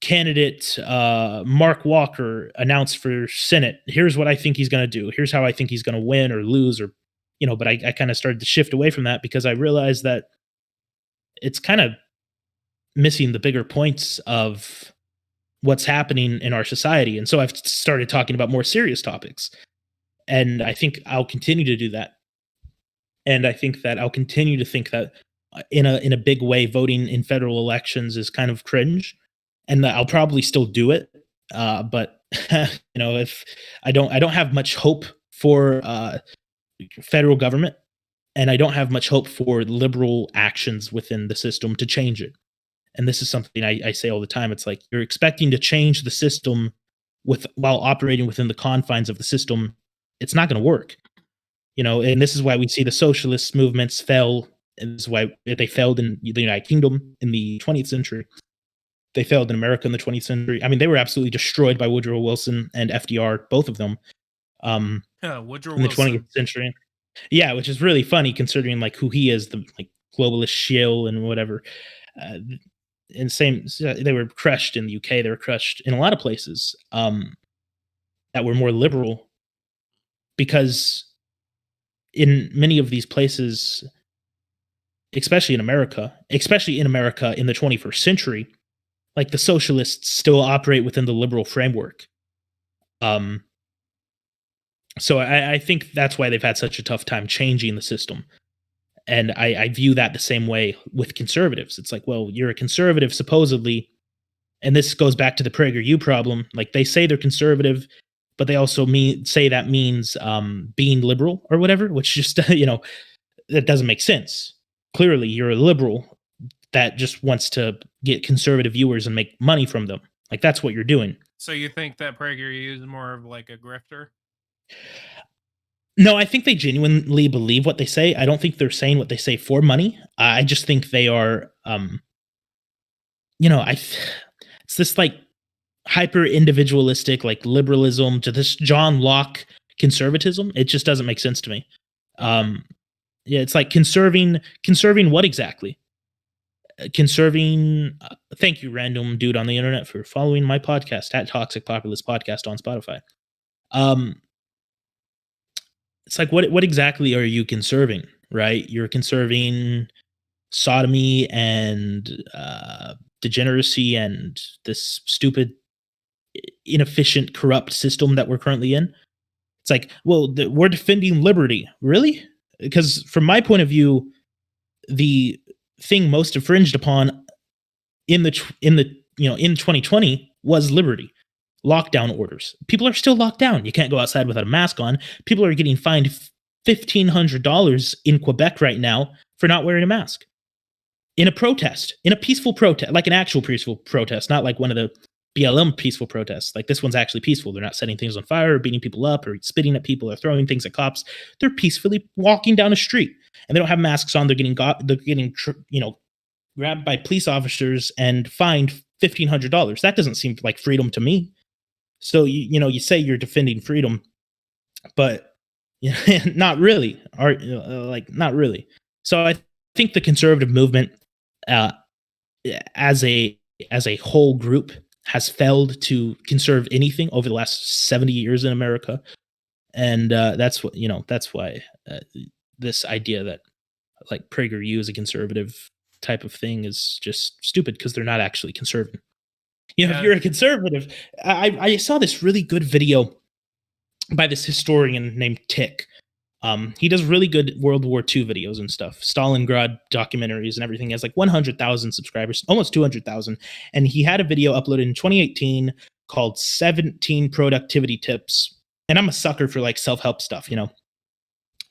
candidate Mark Walker announced for Senate. Here's what I think he's going to do. Here's how I think he's going to win or lose, or But I kind of started to shift away from that because I realized that it's kind of missing the bigger points of what's happening in our society. And so I've started talking about more serious topics. And I think I'll continue to do that. And I think that I'll continue to think that in a big way, voting in federal elections is kind of cringe, and that I'll probably still do it. But if I don't have much hope for federal government, and I don't have much hope for liberal actions within the system to change it. And this is something I say all the time. It's like you're expecting to change the system while operating within the confines of the system. It's not going to work, and this is why we see the socialist movements fail. And this is why they failed in the United Kingdom in the 20th century. They failed in America in the 20th century. I mean, they were absolutely destroyed by Woodrow Wilson and FDR, both of them, Yeah, Woodrow in the 20th Wilson. century. Yeah, which is really funny considering like who he is, the like globalist shill and whatever. Uh, and same, they were crushed in the UK. They were crushed in a lot of places that were more liberal, because in many of these places, especially in America in the 21st century, like the socialists still operate within the liberal framework. Um, so I think that's why they've had such a tough time changing the system. And I view that the same way with conservatives. It's like, well, you're a conservative supposedly, and this goes back to the PragerU problem. Like they say they're conservative, but they also say that means being liberal or whatever, which just that doesn't make sense. Clearly, you're a liberal that just wants to get conservative viewers and make money from them. Like that's what you're doing. So you think that PragerU is more of like a grifter? No, I think they genuinely believe what they say. I don't think they're saying what they say for money. I just think they are, it's this like hyper individualistic, like liberalism to this John Locke conservatism. It just doesn't make sense to me. Okay. Yeah, it's like conserving what exactly? Conserving. Thank you, random dude on the internet, for following my podcast at Toxic Populist Podcast on Spotify. Um, it's like what exactly are you conserving? Right, you're conserving sodomy and degeneracy and this stupid, inefficient, corrupt system that we're currently in. It's like, well, we're defending liberty, really? Because from my point of view, the thing most infringed upon in 2020 was liberty. Lockdown orders. People are still locked down. You can't go outside without a mask on. People are getting fined $1,500 in Quebec right now for not wearing a mask in a protest, in a peaceful protest, like an actual peaceful protest, not like one of the BLM peaceful protests. Like this one's actually peaceful. They're not setting things on fire or beating people up or spitting at people or throwing things at cops. They're peacefully walking down a street, and they don't have masks on. They're getting grabbed by police officers and fined $1,500. That doesn't seem like freedom to me. So you say you're defending freedom, but not really. Or not really. So I think the conservative movement, uh, as a whole group, has failed to conserve anything over the last 70 years in America, and that's why this idea that like PragerU is a conservative type of thing is just stupid, because they're not actually conserving. If Yeah. you're a conservative, I saw this really good video by this historian named Tick. He does really good World War II videos and stuff, Stalingrad documentaries and everything. He has like 100,000 subscribers, almost 200,000. And he had a video uploaded in 2018 called 17 Productivity Tips. And I'm a sucker for like self-help stuff.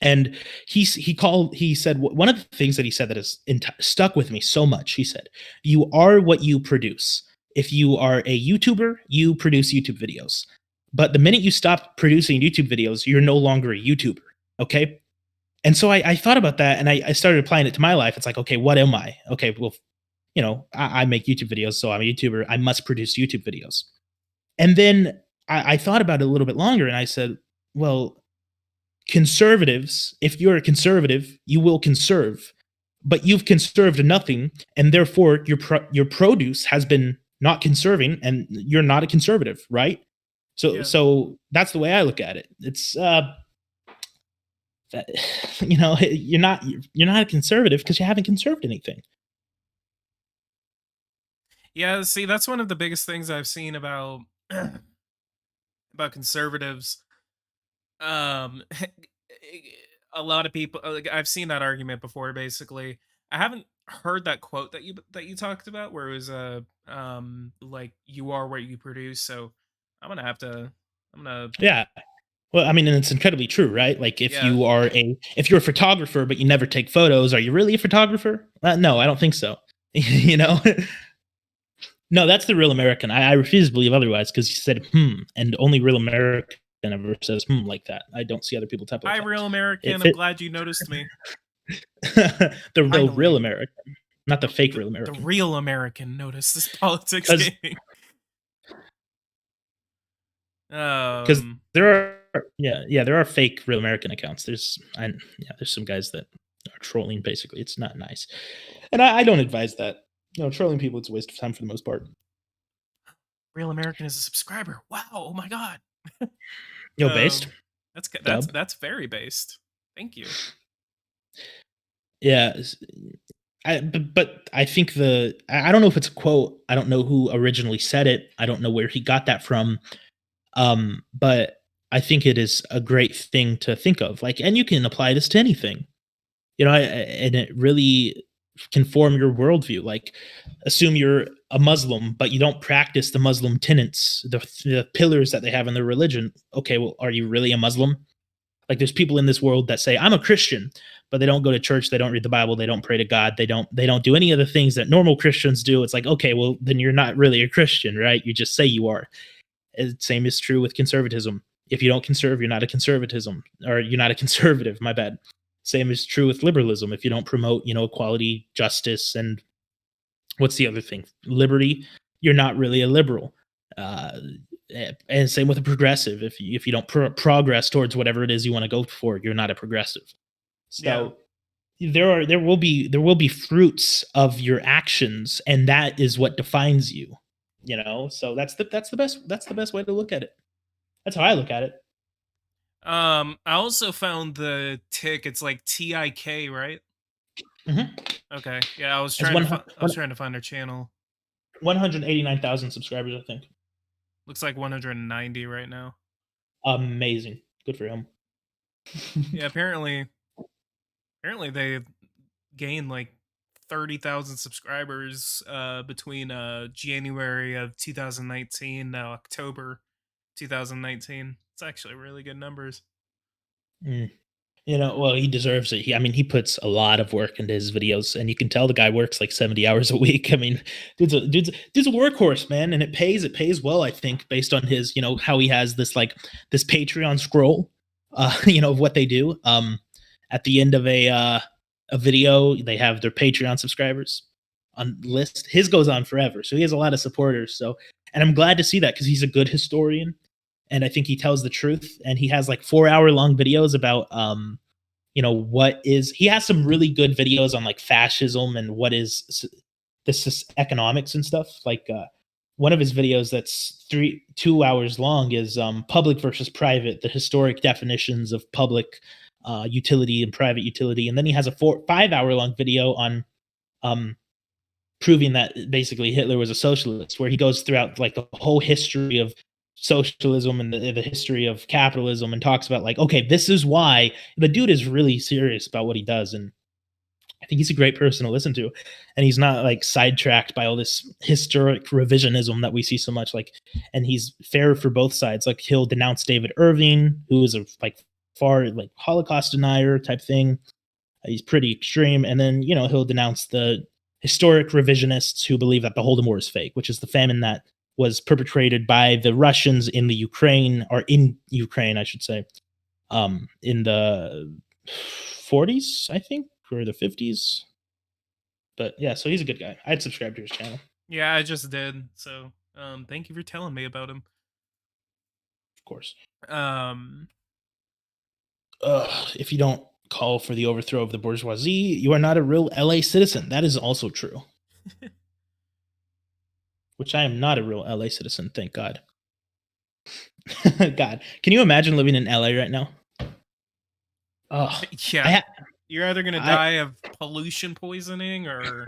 And he said one of the things that he said that has stuck with me so much. He said, "You are what you produce. If you are a YouTuber, you produce YouTube videos. But the minute you stop producing YouTube videos, you're no longer a YouTuber. Okay. And so I thought about that and I started applying it to my life. It's like, okay, what am I? Okay, well, I make YouTube videos, so I'm a YouTuber. I must produce YouTube videos. And then I thought about it a little bit longer and I said, well, conservatives, if you're a conservative, you will conserve, but you've conserved nothing, and therefore your produce has been not conserving, and you're not a conservative, right? So Yeah. so that's the way I look at it. It's that, you're not a conservative because you haven't conserved anything. Yeah, see, that's one of the biggest things I've seen about about conservatives. Um a lot of people, like, I've seen that argument before basically. I haven't heard that quote that you talked about where it was like you are what you produce. So I'm going to have to I'm going to Yeah. Well, I mean, and it's incredibly true, right? Like yeah. if you're a photographer but you never take photos, are you really a photographer? No, I don't think so. you know? No, that's the real American. I refuse to believe otherwise because he said and only real American ever says like that. I don't see other people type Hi like that. real American. It I'm fit glad you noticed me. the real Finally. American, not the fake real The American. real American noticed this politics Because game. because um there are there are fake real American accounts. There's some guys that are trolling. Basically, it's not nice, and I don't advise that. Trolling people, it's a waste of time for the most part. Real American is a subscriber. Wow. Oh my god. Based um dub. that's very based. Thank you. Yeah, but I think I don't know if it's a quote. I don't know who originally said it. I don't know where he got that from. But I think it is a great thing to think of. Like, and you can apply this to anything. And it really can form your worldview. Like, assume you're a Muslim, but you don't practice the Muslim tenets, the pillars that they have in their religion. Okay, well, are you really a Muslim? Like, there's people in this world that say, I'm a Christian, but they don't go to church, they don't read the Bible, they don't pray to God, they don't do any of the things that normal Christians do. It's like, okay, well, then you're not really a Christian, right? You just say you are. Same is true with conservatism. If you don't conserve, you're not a conservatism, or you're not a conservative. My bad. Same is true with liberalism. If you don't promote, equality, justice, and what's the other thing? Liberty. You're not really a liberal. Uh, and same with a progressive. If you don't progress towards whatever it is you want to go for, you're not a progressive. Yeah. So there will be fruits of your actions, and that is what defines you. So that's the best way to look at it. That's how I look at it. I also found the tick. It's like TIK, right? Mm-hmm. Okay. Yeah, Has one, I was trying to find her channel. 189,000 subscribers, I think. Looks like 190 right now. Amazing, good for him. Yeah, apparently they gained like 30,000 subscribers between January of 2019 and October 2019. It's actually really good numbers. Mm. Well, he deserves it. He puts a lot of work into his videos, and you can tell the guy works like 70 hours a week. I mean, dude's a workhorse, man, and it pays. It pays well, I think, based on his, how he has this Patreon scroll, of what they do. At the end of a video, they have their Patreon subscribers on list. His goes on forever, so he has a lot of supporters. So, and I'm glad to see that because he's a good historian, and I think he tells the truth. And he has like 4 hour long videos about he has some really good videos on like fascism and what is this is economics and stuff. Like one of his videos that's 2 hours long is public versus private, the historic definitions of public utility and private utility. And then he has a 5 hour long video on um proving that basically Hitler was a socialist, where he goes throughout like the whole history of socialism and the history of capitalism, and talks about like, okay, this is why. The dude is really serious about what he does, and I think he's a great person to listen to, and he's not like sidetracked by all this historic revisionism that we see so much. Like, and he's fair for both sides. Like, he'll denounce David Irving, who is a like far like Holocaust denier type thing. He's pretty extreme, and then he'll denounce the historic revisionists who believe that the Holodomor is fake, which is the famine that was perpetrated by the Russians in the Ukraine, or in Ukraine, I should say, in the 40s, I think, or the 50s. But yeah, so he's a good guy. I'd subscribe to his channel, Yeah, I just did. So, thank you for telling me about him. of course. Um, If you don't call for the overthrow of the bourgeoisie, you are not a real LA citizen. That is also true, which I am not a real LA citizen, thank God. God, can you imagine living in LA right now? Oh, yeah, I, you're either gonna I, die of pollution poisoning or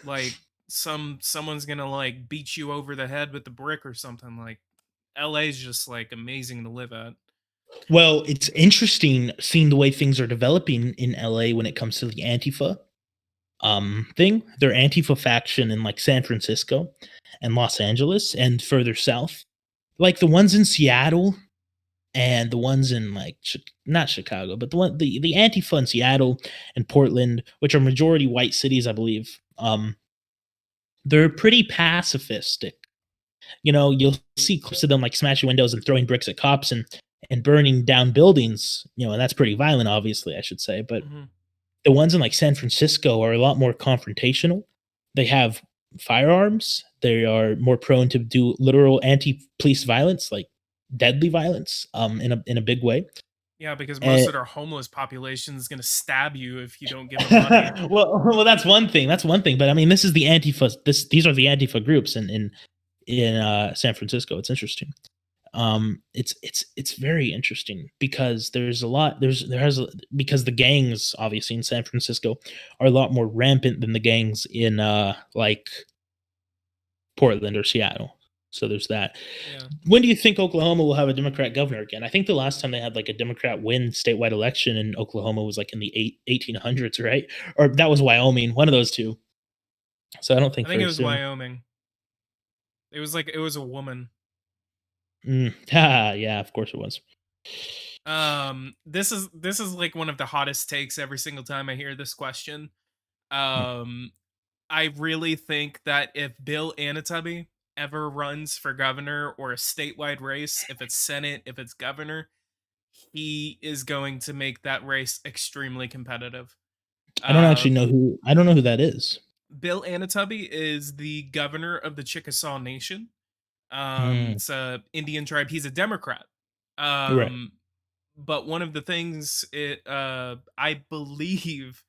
like someone's gonna like beat you over the head with the brick or something. Like LA's just like amazing to live at. well, it's interesting seeing the way things are developing in LA when it comes to the Antifa thing. Their Antifa faction in like San Francisco and Los Angeles and further south. Like the ones in Seattle and the ones in like not Chicago, but the Antifa in Seattle and Portland, which are majority white cities, I believe. They're pretty pacifistic. You know, you'll see clips of them like smashing windows and throwing bricks at cops and burning down buildings. You know, and that's pretty violent, obviously, I should say. But Hmm. the ones in like San Francisco are a lot more confrontational. They have firearms. They are more prone to do literal anti-police violence, like deadly violence, in a big way. Yeah, because most And of their homeless population is gonna stab you if you don't give them money. well, that's one thing. That's one thing. But I mean, this is the Antifa. These are the Antifa groups in San Francisco. It's interesting. It's very interesting because there's a lot because the gangs obviously in San Francisco are a lot more rampant than the gangs in like Portland or Seattle. So there's that. Yeah, When do you think Oklahoma will have a Democrat governor again? I think the last time they had like a Democrat win statewide election in Oklahoma was like in the 1800s, right? Or that was Wyoming, one of those two. So I don't I think think it very was soon. Wyoming. It was a woman. Yeah, of course it was. This is like one of the hottest takes every single time I hear this question. Mm. Um, I really think that if Bill Anatubby ever runs for governor or a statewide race, if it's Senate, if it's governor, he is going to make that race extremely competitive. Uh, I don't know who that is. Bill Anatubby is the governor of the Chickasaw Nation. Mm, It's a Indian tribe. He's a Democrat. right. Um, but one of the things I believe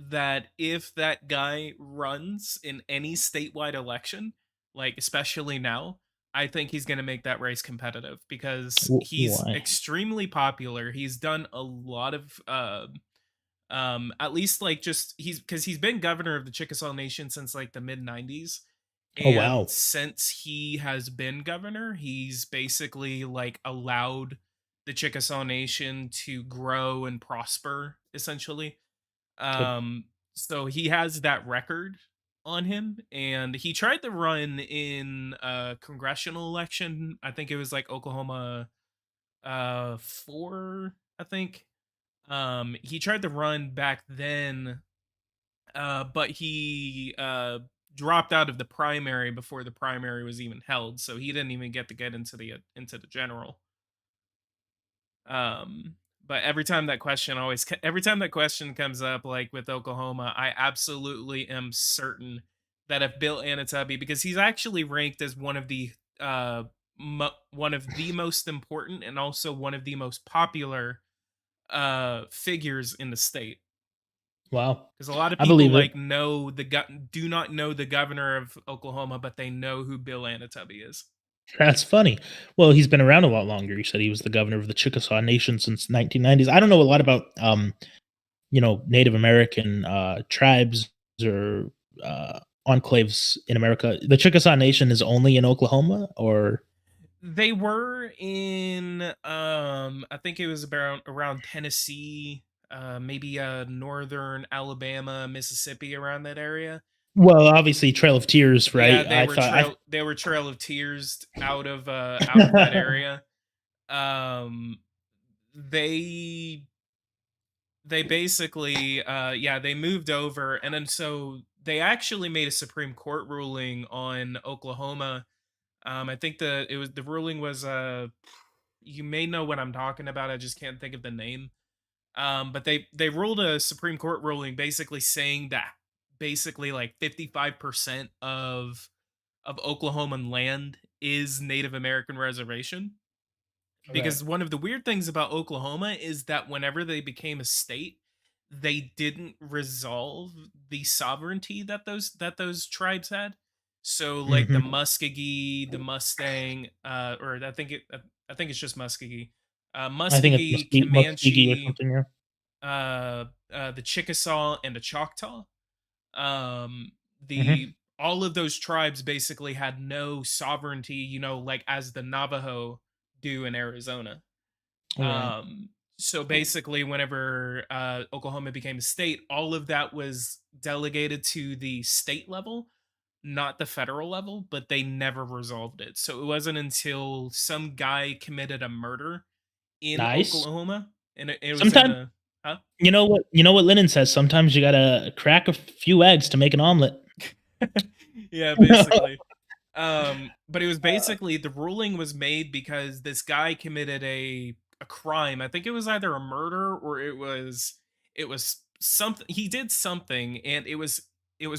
that if that guy runs in any statewide election, like especially now, I think he's going to make that race competitive because he's Why? extremely popular. He's done a lot of at least like just he's because he's been governor of the Chickasaw Nation since like the mid 90s. Oh, And wow. since he has been governor, he's basically like allowed the Chickasaw Nation to grow and prosper essentially. Good. um so he has that record on him, and he tried to run in a congressional election. I think it was like Oklahoma 4, I think. He tried to run back then, but he dropped out of the primary before the primary was even held, so he didn't even get to get into the general. Um, but every time that question comes up, like with Oklahoma, I absolutely am certain that if Bill Anatubby, because he's actually ranked as one of the most important and also one of the most popular figures in the state, Wow. because a lot of I people believe it. like know do not know the governor of Oklahoma, but they know who Bill Anatubby is. That's funny. Well, he's been around a lot longer. You said he was the governor of the Chickasaw Nation since 1990s. I don't know a lot about Native American tribes or enclaves in America. The Chickasaw Nation is only in Oklahoma, or They were in I think it was around Tennessee, maybe northern Alabama, Mississippi, around that area. well, obviously Trail of Tears, Yeah, right? I thought I they were Trail of Tears out of that area. Um they they basically yeah, they moved over, and then so they actually made a Supreme Court ruling on Oklahoma I think the ruling was you may know what I'm talking about. I just can't think of the name. But they ruled a Supreme Court ruling basically saying that basically like 55% of Oklahoman land is Native American reservation. Right. Because one of the weird things about Oklahoma is that whenever they became a state, they didn't resolve the sovereignty that those tribes had. So like the Hmm. Muskogee, the Mustang, or I think it's just Muskogee, I think it's Muskogee, Muskegee or Comanche, something. Yeah. the Chickasaw, and the Choctaw. Hmm. The All of those tribes basically had no sovereignty, you know, like as the Navajo do in Arizona. Right. So basically, whenever Oklahoma became a state, all of that was delegated to the state level, not the federal level, but they never resolved it. So it wasn't until some guy committed a murder in Nice. Oklahoma, and it was in Sometimes a huh? you know what Lennon says. Sometimes you gotta crack a few eggs to make an omelet. Yeah, basically. But it was basically the ruling was made because this guy committed a crime. I think it was either a murder or it was something he did something, and it was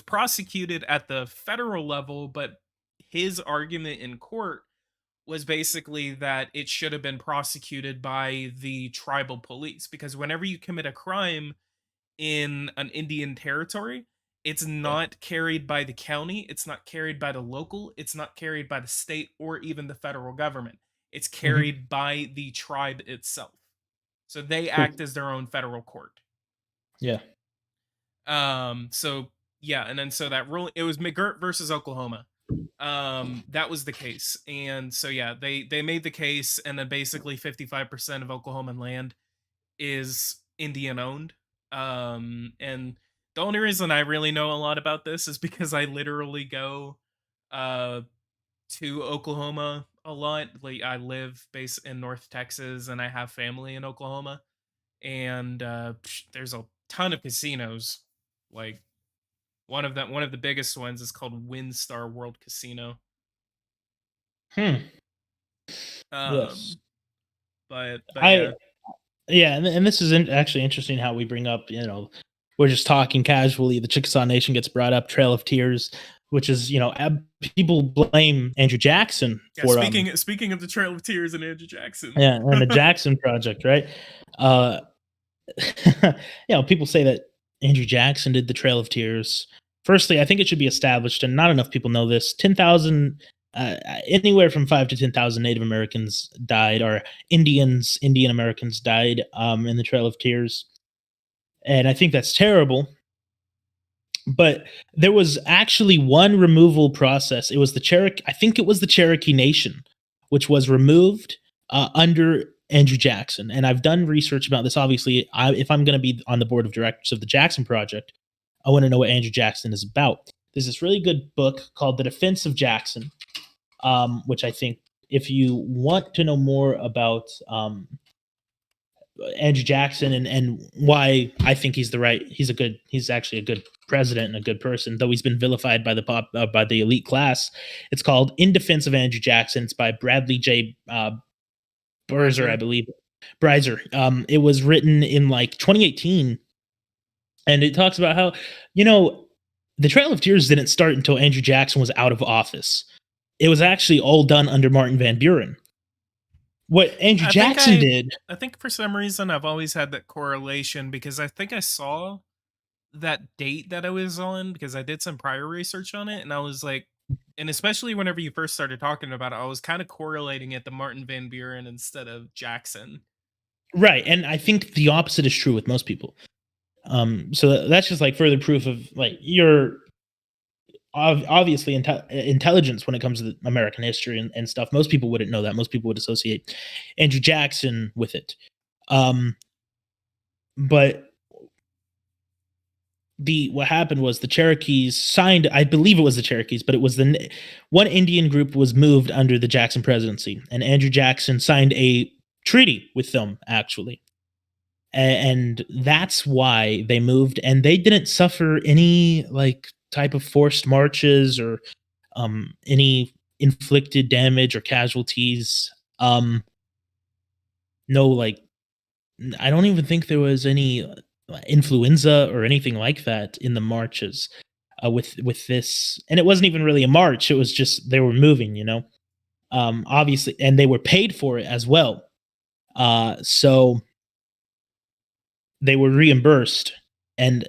prosecuted at the federal level, but his argument in court was basically that it should have been prosecuted by the tribal police because whenever you commit a crime in an Indian territory, it's Yeah. not carried by the county, it's not carried by the local, it's not carried by the state or even the federal government. It's Hmm. carried by the tribe itself. So they Cool. act as their own federal court. Yeah. So yeah, and then so that ruling it was McGirt versus Oklahoma. That was the case. And so yeah, they made the case and then basically 55% of Oklahoman land is Indian owned. And the only reason I really know a lot about this is because I literally go uh to Oklahoma a lot. Like I live based in North Texas and I have family in Oklahoma. And there's a ton of casinos. Like one of the biggest ones is called WinStar World Casino. Hmm. Yes. Um but I yeah. Yeah, and this is actually interesting how we bring up, we're just talking casually. The Chickasaw Nation gets brought up, Trail of Tears, which is, people blame Andrew Jackson Yeah, for speaking of the Trail of Tears and Andrew Jackson. yeah, and the Jackson Project, right? Uh, people say that Andrew Jackson did the Trail of Tears. Firstly, I think it should be established, and not enough people know this. 10,000, anywhere from 5 to 10,000 Native Americans died, or Indian Americans died in the Trail of Tears, and I think that's terrible. But there was actually one removal process. It was the Cherokee. I think it was the Cherokee Nation, which was removed under Andrew Jackson. And I've done research about this. Obviously, if I'm going to be on the board of directors of the Jackson Project, I want to know what Andrew Jackson is about. There's this really good book called The Defense of Jackson, which I think if you want to know more about Andrew Jackson and why I think he's actually a good president and a good person, though he's been vilified by by the elite class. It's called In Defense of Andrew Jackson. It's by Bradley J. Burzer, I Riser. believe. Breiser. It was written in like 2018, and it talks about how the Trail of Tears didn't start until Andrew Jackson was out of office. It was actually all done under Martin Van Buren. What Andrew I think Jackson did. I think for some reason I've always had that correlation because I think I saw that date that I was on because I did some prior research on it and I was like and especially whenever you first started talking about it, I was kind of correlating it to Martin Van Buren instead of Jackson. Right, and I think the opposite is true with most people. So that's just like further proof of like your obviously intelligence when it comes to the American history and stuff. Most people wouldn't know that. Most people would associate Andrew Jackson with it. Um, but the what happened was the Cherokees signed. I believe it was the Cherokees, but it was one Indian group was moved under the Jackson presidency, and Andrew Jackson signed a treaty with them actually, and that's why they moved, and they didn't suffer any like type of forced marches or any inflicted damage or casualties. No, like I don't even think there was any influenza or anything like that in the marches with this, and it wasn't even really a march. It was just they were moving, obviously, and they were paid for it as well. So they were reimbursed, and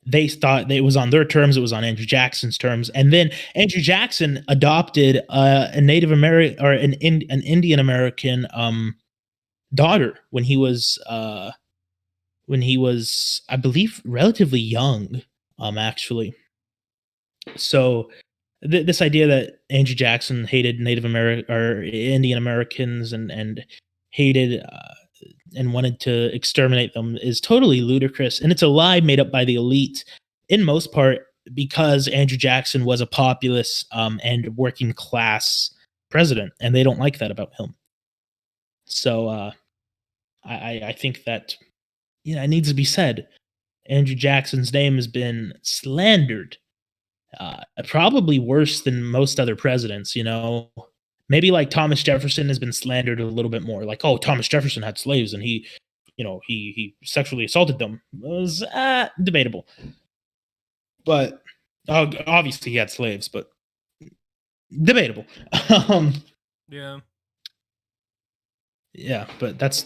they thought that it was on their terms. It was on Andrew Jackson's terms, and then Andrew Jackson adopted a Native American or an Indian American daughter when he was, I believe, relatively young, actually. So this idea that Andrew Jackson hated Native American or Indian Americans and hated and wanted to exterminate them is totally ludicrous, and it's a lie made up by the elite, in most part, because Andrew Jackson was a populist and working class president, and they don't like that about him. So I think that it needs to be said. Andrew Jackson's name has been slandered, probably worse than most other presidents. Maybe like Thomas Jefferson has been slandered a little bit more. Like, oh, Thomas Jefferson had slaves and he sexually assaulted them. It was debatable, but obviously he had slaves, but debatable. um, Yeah. yeah, but that's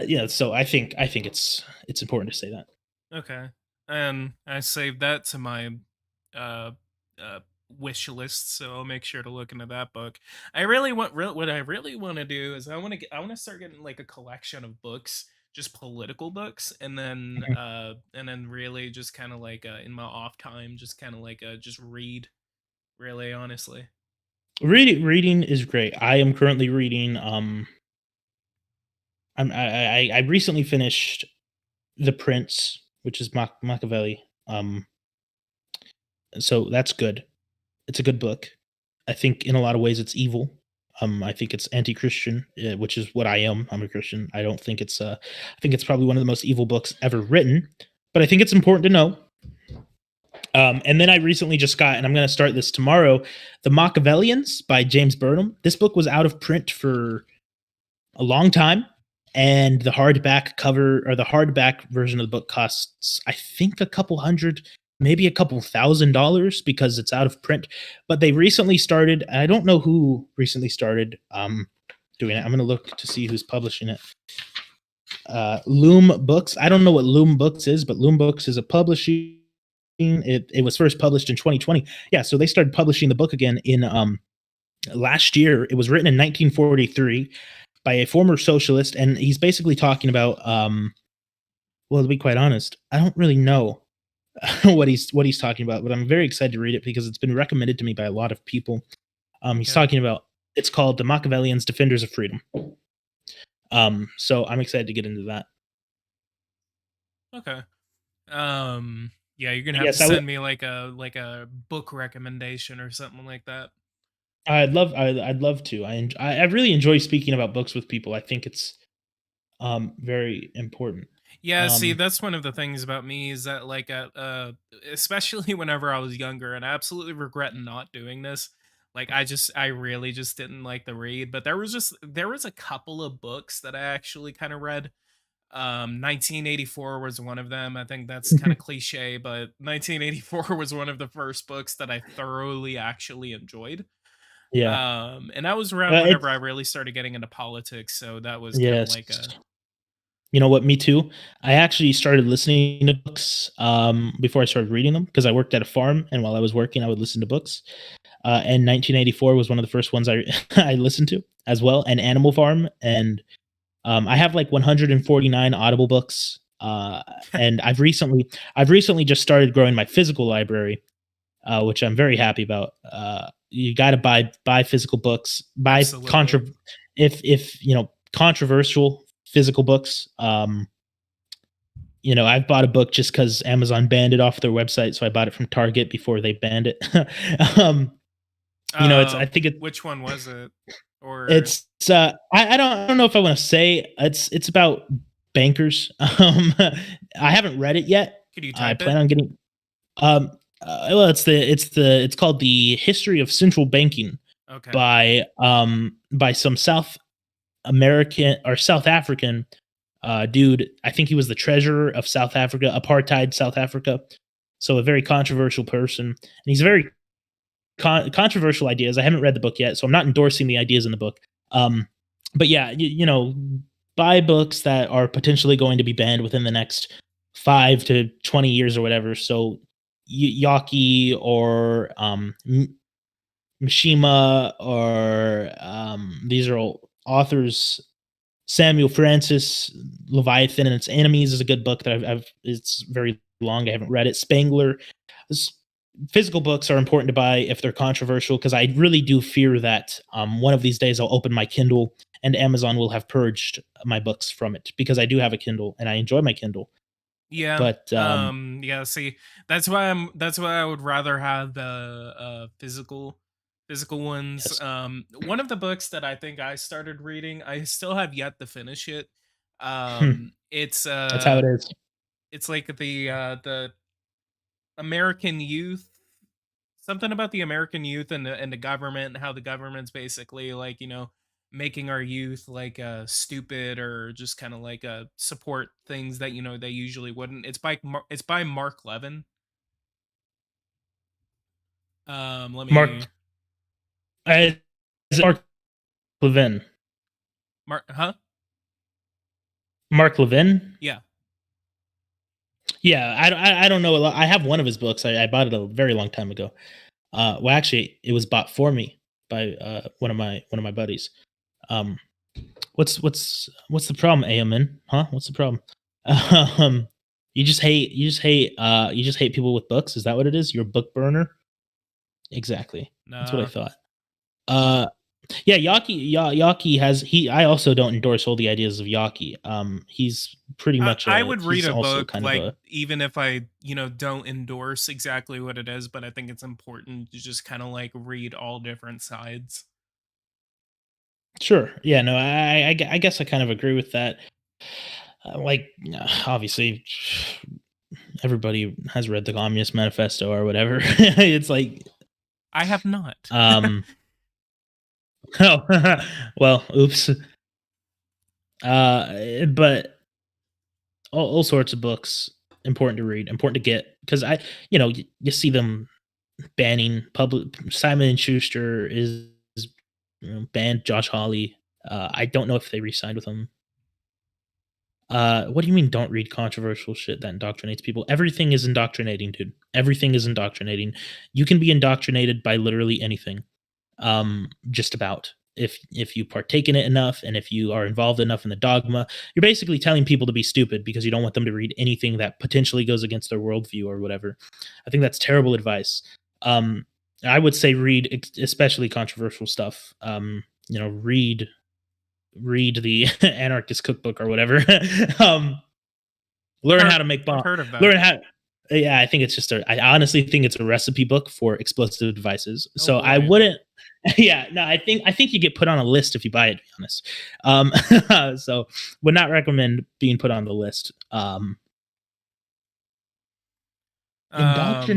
yeah. So I think it's important to say that. Okay. And I saved that to my uh uh wish list, so I'll make sure to look into that book. I really want what I really want to do is I want to start getting like a collection of books, just political books, and then really just kind of like in my off time just kind of like just read, really honestly. Reading is great. I am currently reading. I recently finished The Prince, which is Machiavelli. So that's good. It's a good book. I think in a lot of ways it's evil. I think it's anti-Christian, which is what I am. I'm a Christian. I don't think it's. I think it's probably one of the most evil books ever written. But I think it's important to know. And then I recently just got, and I'm going to start this tomorrow, The Machiavellians by James Burnham. This book was out of print for a long time, and the hardback cover or the hardback version of the book costs, I think, a couple hundred, maybe a couple $1,000 because it's out of print. But they recently started. I don't know who recently started doing it. I'm going to look to see who's publishing it. Loom Books. I don't know what Loom Books is, but Loom Books is a publishing. It was first published in 2020. Yeah, so they started publishing the book again in last year. It was written in 1943 by a former socialist, and he's basically talking about well, to be quite honest, I don't really know what he's talking about, but I'm very excited to read it because it's been recommended to me by a lot of people. He's Okay. talking about, it's called The Machiavellians Defenders of Freedom. So I'm excited to get into that. Okay. Yeah, you're gonna But have to yes, send me like a book recommendation or something like that. I'd love to. I really enjoy speaking about books with people. I think it's very important. Yeah, see, Um that's one of the things about me is that especially whenever I was younger, and I absolutely regret not doing this. Like I really just didn't like the read, but there was a couple of books that I actually kind of read. 1984 was one of them. I think that's kind of cliche, but 1984 was one of the first books that I thoroughly actually enjoyed. yeah. And that was around whenever I It's really started getting into politics, so that was kind of yes. like a You know what? Me too. I actually started listening to books before I started reading them because I worked at a farm, and while I was working, I would listen to books. And 1984 was one of the first ones I I listened to as well, and Animal Farm, and I have like 149 Audible books. And I've recently just started growing my physical library, which I'm very happy about. You got to buy physical books, buy absolutely. if controversial physical books. I've bought a book just because Amazon banned it off their website, so I bought it from Target before they banned it. um, it's I think Which one was it? Or I don't know if I want to say it's about bankers. I haven't read it yet. could you I type plan it? on getting well, it's called The History of Central Banking Okay. by some South American or South African dude. I think he was the treasurer of South Africa, apartheid South Africa. So a very controversial person, and he's very controversial ideas. I haven't read the book yet, so I'm not endorsing the ideas in the book. Um, but yeah, buy books that are potentially going to be banned within the next 5 to 20 years or whatever. So Yaki or Mishima or these are all authors. Samuel Francis, Leviathan and Its Enemies is a good book that it's very long. I haven't read it. Spangler. Physical books are important to buy if they're controversial because I really do fear that one of these days I'll open my Kindle and Amazon will have purged my books from it because I do have a Kindle and I enjoy my Kindle. Yeah. But Yeah, see, that's why I would rather have the physical ones. yes, One of the books that I think I started reading, I still have yet to finish it. hmm, It's that's how it is. it's like the American youth, something about the American youth and the government, and how the government's basically like, making our youth like stupid, or just kind of like support things that they usually wouldn't. It's by Mark Levin. Let me Mark, is it Mark Levin. Mark, huh? Mark Levin. Yeah. Yeah, I don't know a lot. I have one of his books. I bought it a very long time ago. Well, actually, it was bought for me by one of my buddies. Um, what's the problem, Aoman? Huh? What's the problem? Um, you just hate people with books. Is that what it is? You're a book burner. Exactly. That's what I Nah. thought. Uh, yeah, Yaki has he. I also don't endorse all the ideas of Yaki. He's pretty much I would read he's a also book, kind of like, a even if I, don't endorse exactly what it is, but I think it's important to just kind of like read all different sides. sure. Yeah, no, I guess I kind of agree with that. Obviously, everybody has read the Communist Manifesto or whatever. It's like, I have not. um, oh, well, oops. But all sorts of books important to read, important to get because you see them banning public. Simon and Schuster is banned Josh Hawley. I don't know if they re-signed with him. What do you mean don't read controversial shit that indoctrinates people? Everything is indoctrinating, dude. Everything is indoctrinating. You can be indoctrinated by literally anything. Just about. If you partake in it enough and if you are involved enough in the dogma, you're basically telling people to be stupid because you don't want them to read anything that potentially goes against their worldview or whatever. I think that's terrible advice. I would say read especially controversial stuff. Read the anarchist cookbook or whatever. um, I've learn heard how to make I've bomb. heard of that. Learn how. Yeah, I think it's just a. I honestly think it's a recipe book for explosive devices. Oh So I boy. wouldn't. Yeah, no, I think you get put on a list if you buy it. To be honest, so would not recommend being put on the list. Indoctrinate.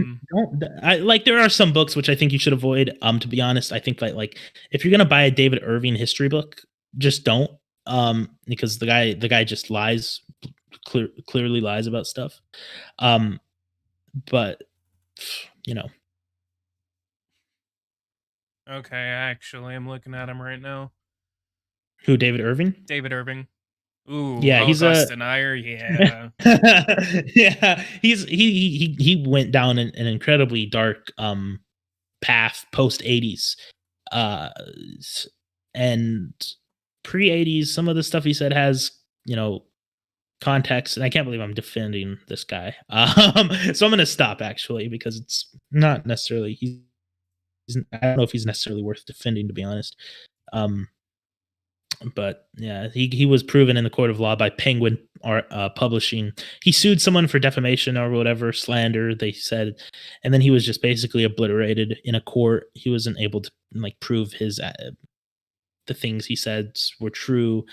Um Don't I like there are some books which I think you should avoid. To be honest, I think like if you're gonna buy a David Irving history book, just don't. Because the guy just lies, clearly lies about stuff. Um, but you know okay, actually I'm looking at him right now. who David Irving? David Irving. Ooh, Yeah, he's a Holocaust denier. Yeah. yeah, he went down an incredibly dark path post 80s. Uh and pre 80s, some of the stuff he said has, you know, context, and I can't believe I'm defending this guy. So I'm gonna stop actually because it's not necessarily I don't know if he's necessarily worth defending to be honest. Um but yeah, he was proven in the court of law by Penguin Art Publishing. He sued someone for defamation or whatever slander they said, and then he was just basically obliterated in a court. He wasn't able to like prove his the things he said were true.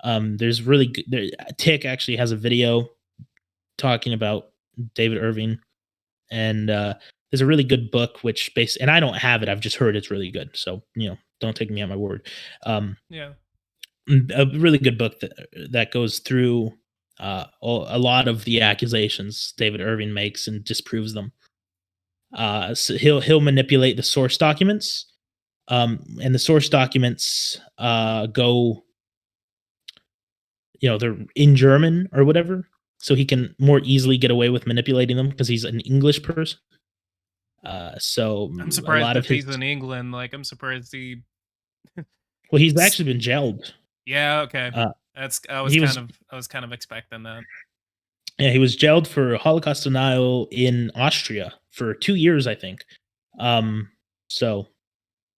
There's really good, Tick actually has a video talking about David Irving, and there's a really good book which base and I don't have it. I've just heard it's really good. So, don't take me at my word. Um, Yeah. a really good book that goes through a lot of the accusations David Irving makes and disproves them. So he'll manipulate the source documents, and the source documents go, they're in German or whatever, so he can more easily get away with manipulating them because he's an English person. So I'm a surprised lot of if his he's in England. Like, I'm surprised he. well, he's s- actually been jailed. Yeah. Okay. Uh, That's. he was I was kind of expecting that. Yeah, he was jailed for Holocaust denial in Austria for 2 years, I think. So,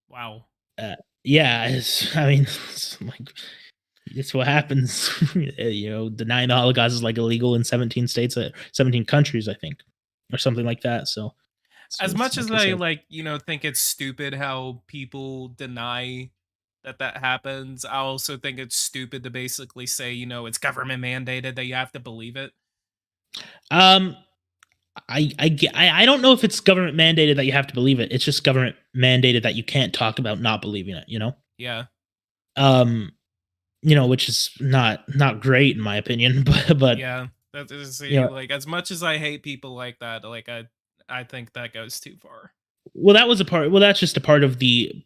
Wow. uh, yeah, I mean, it's like it's what happens. Denying the Holocaust is like illegal in 17 states, 17 countries, I think, or something like that. So, As much as like I I said. like, think it's stupid how people deny that happens, I also think it's stupid to basically say, it's government mandated that you have to believe it. Um, I don't know if it's government mandated that you have to believe it. It's just government mandated that you can't talk about not believing it. Yeah. Um, which is not great in my opinion, but Yeah. That is you see, know, like, as much as I hate people like that, like, I think that goes too far. that's just a part of the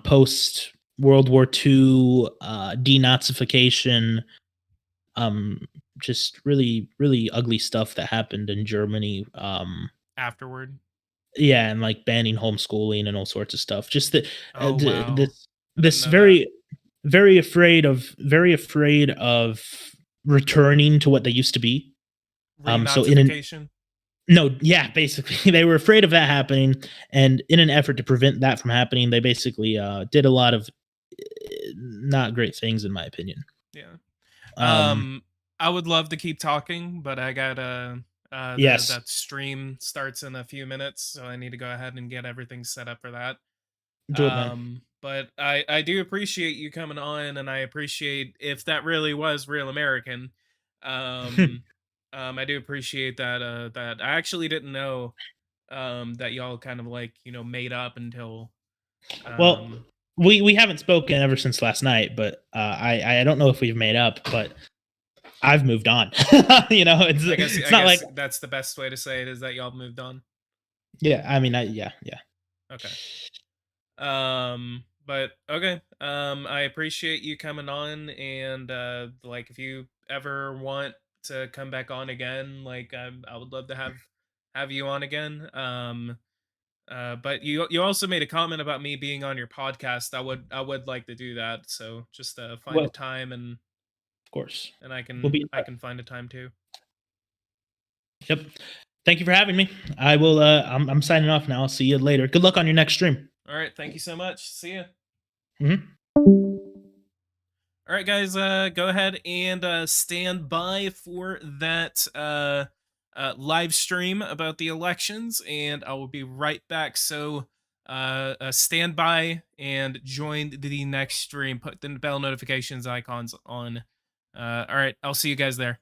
post World War II denazification, um, just really really ugly stuff that happened in Germany. Afterward. Yeah, and like banning homeschooling and all sorts of stuff. Just that Oh, wow. this I didn't this know that. very afraid of returning to what they used to be. So in an Renazification. No, yeah, basically, they were afraid of that happening, and in an effort to prevent that from happening, they basically, did a lot of, not great things, in my opinion. Yeah. Um, Um, I would love to keep talking, but I got the yes, that stream starts in a few minutes, so I need to go ahead and get everything set up for that. do it, man. But I do appreciate you coming on, and I appreciate if that really was real American. Um, I do appreciate that I actually didn't know that y'all kind of like made up until Well, um we haven't spoken ever since last night, but, I don't know if we've made up, but I've moved on. It's I not like. guess that's the best way to say it is that y'all moved on. Yeah, I mean, yeah, yeah. Okay. But okay. I appreciate you coming on, and like if you ever want to come back on again, like I would love to have you on again. But you also made a comment about me being on your podcast. I would like to do that. So just find a Well, time, of course. and I We'll can be in I touch. can find a time too. Yep. Thank you for having me. I will, I'm signing off now. I'll see you later. Good luck on your next stream. All right. Thank you so much. See ya. Mhm. All right, guys, go ahead and stand by for that live stream about the elections, and I will be right back. So stand by and join the next stream. Put the bell notifications icons on. All right, I'll see you guys there.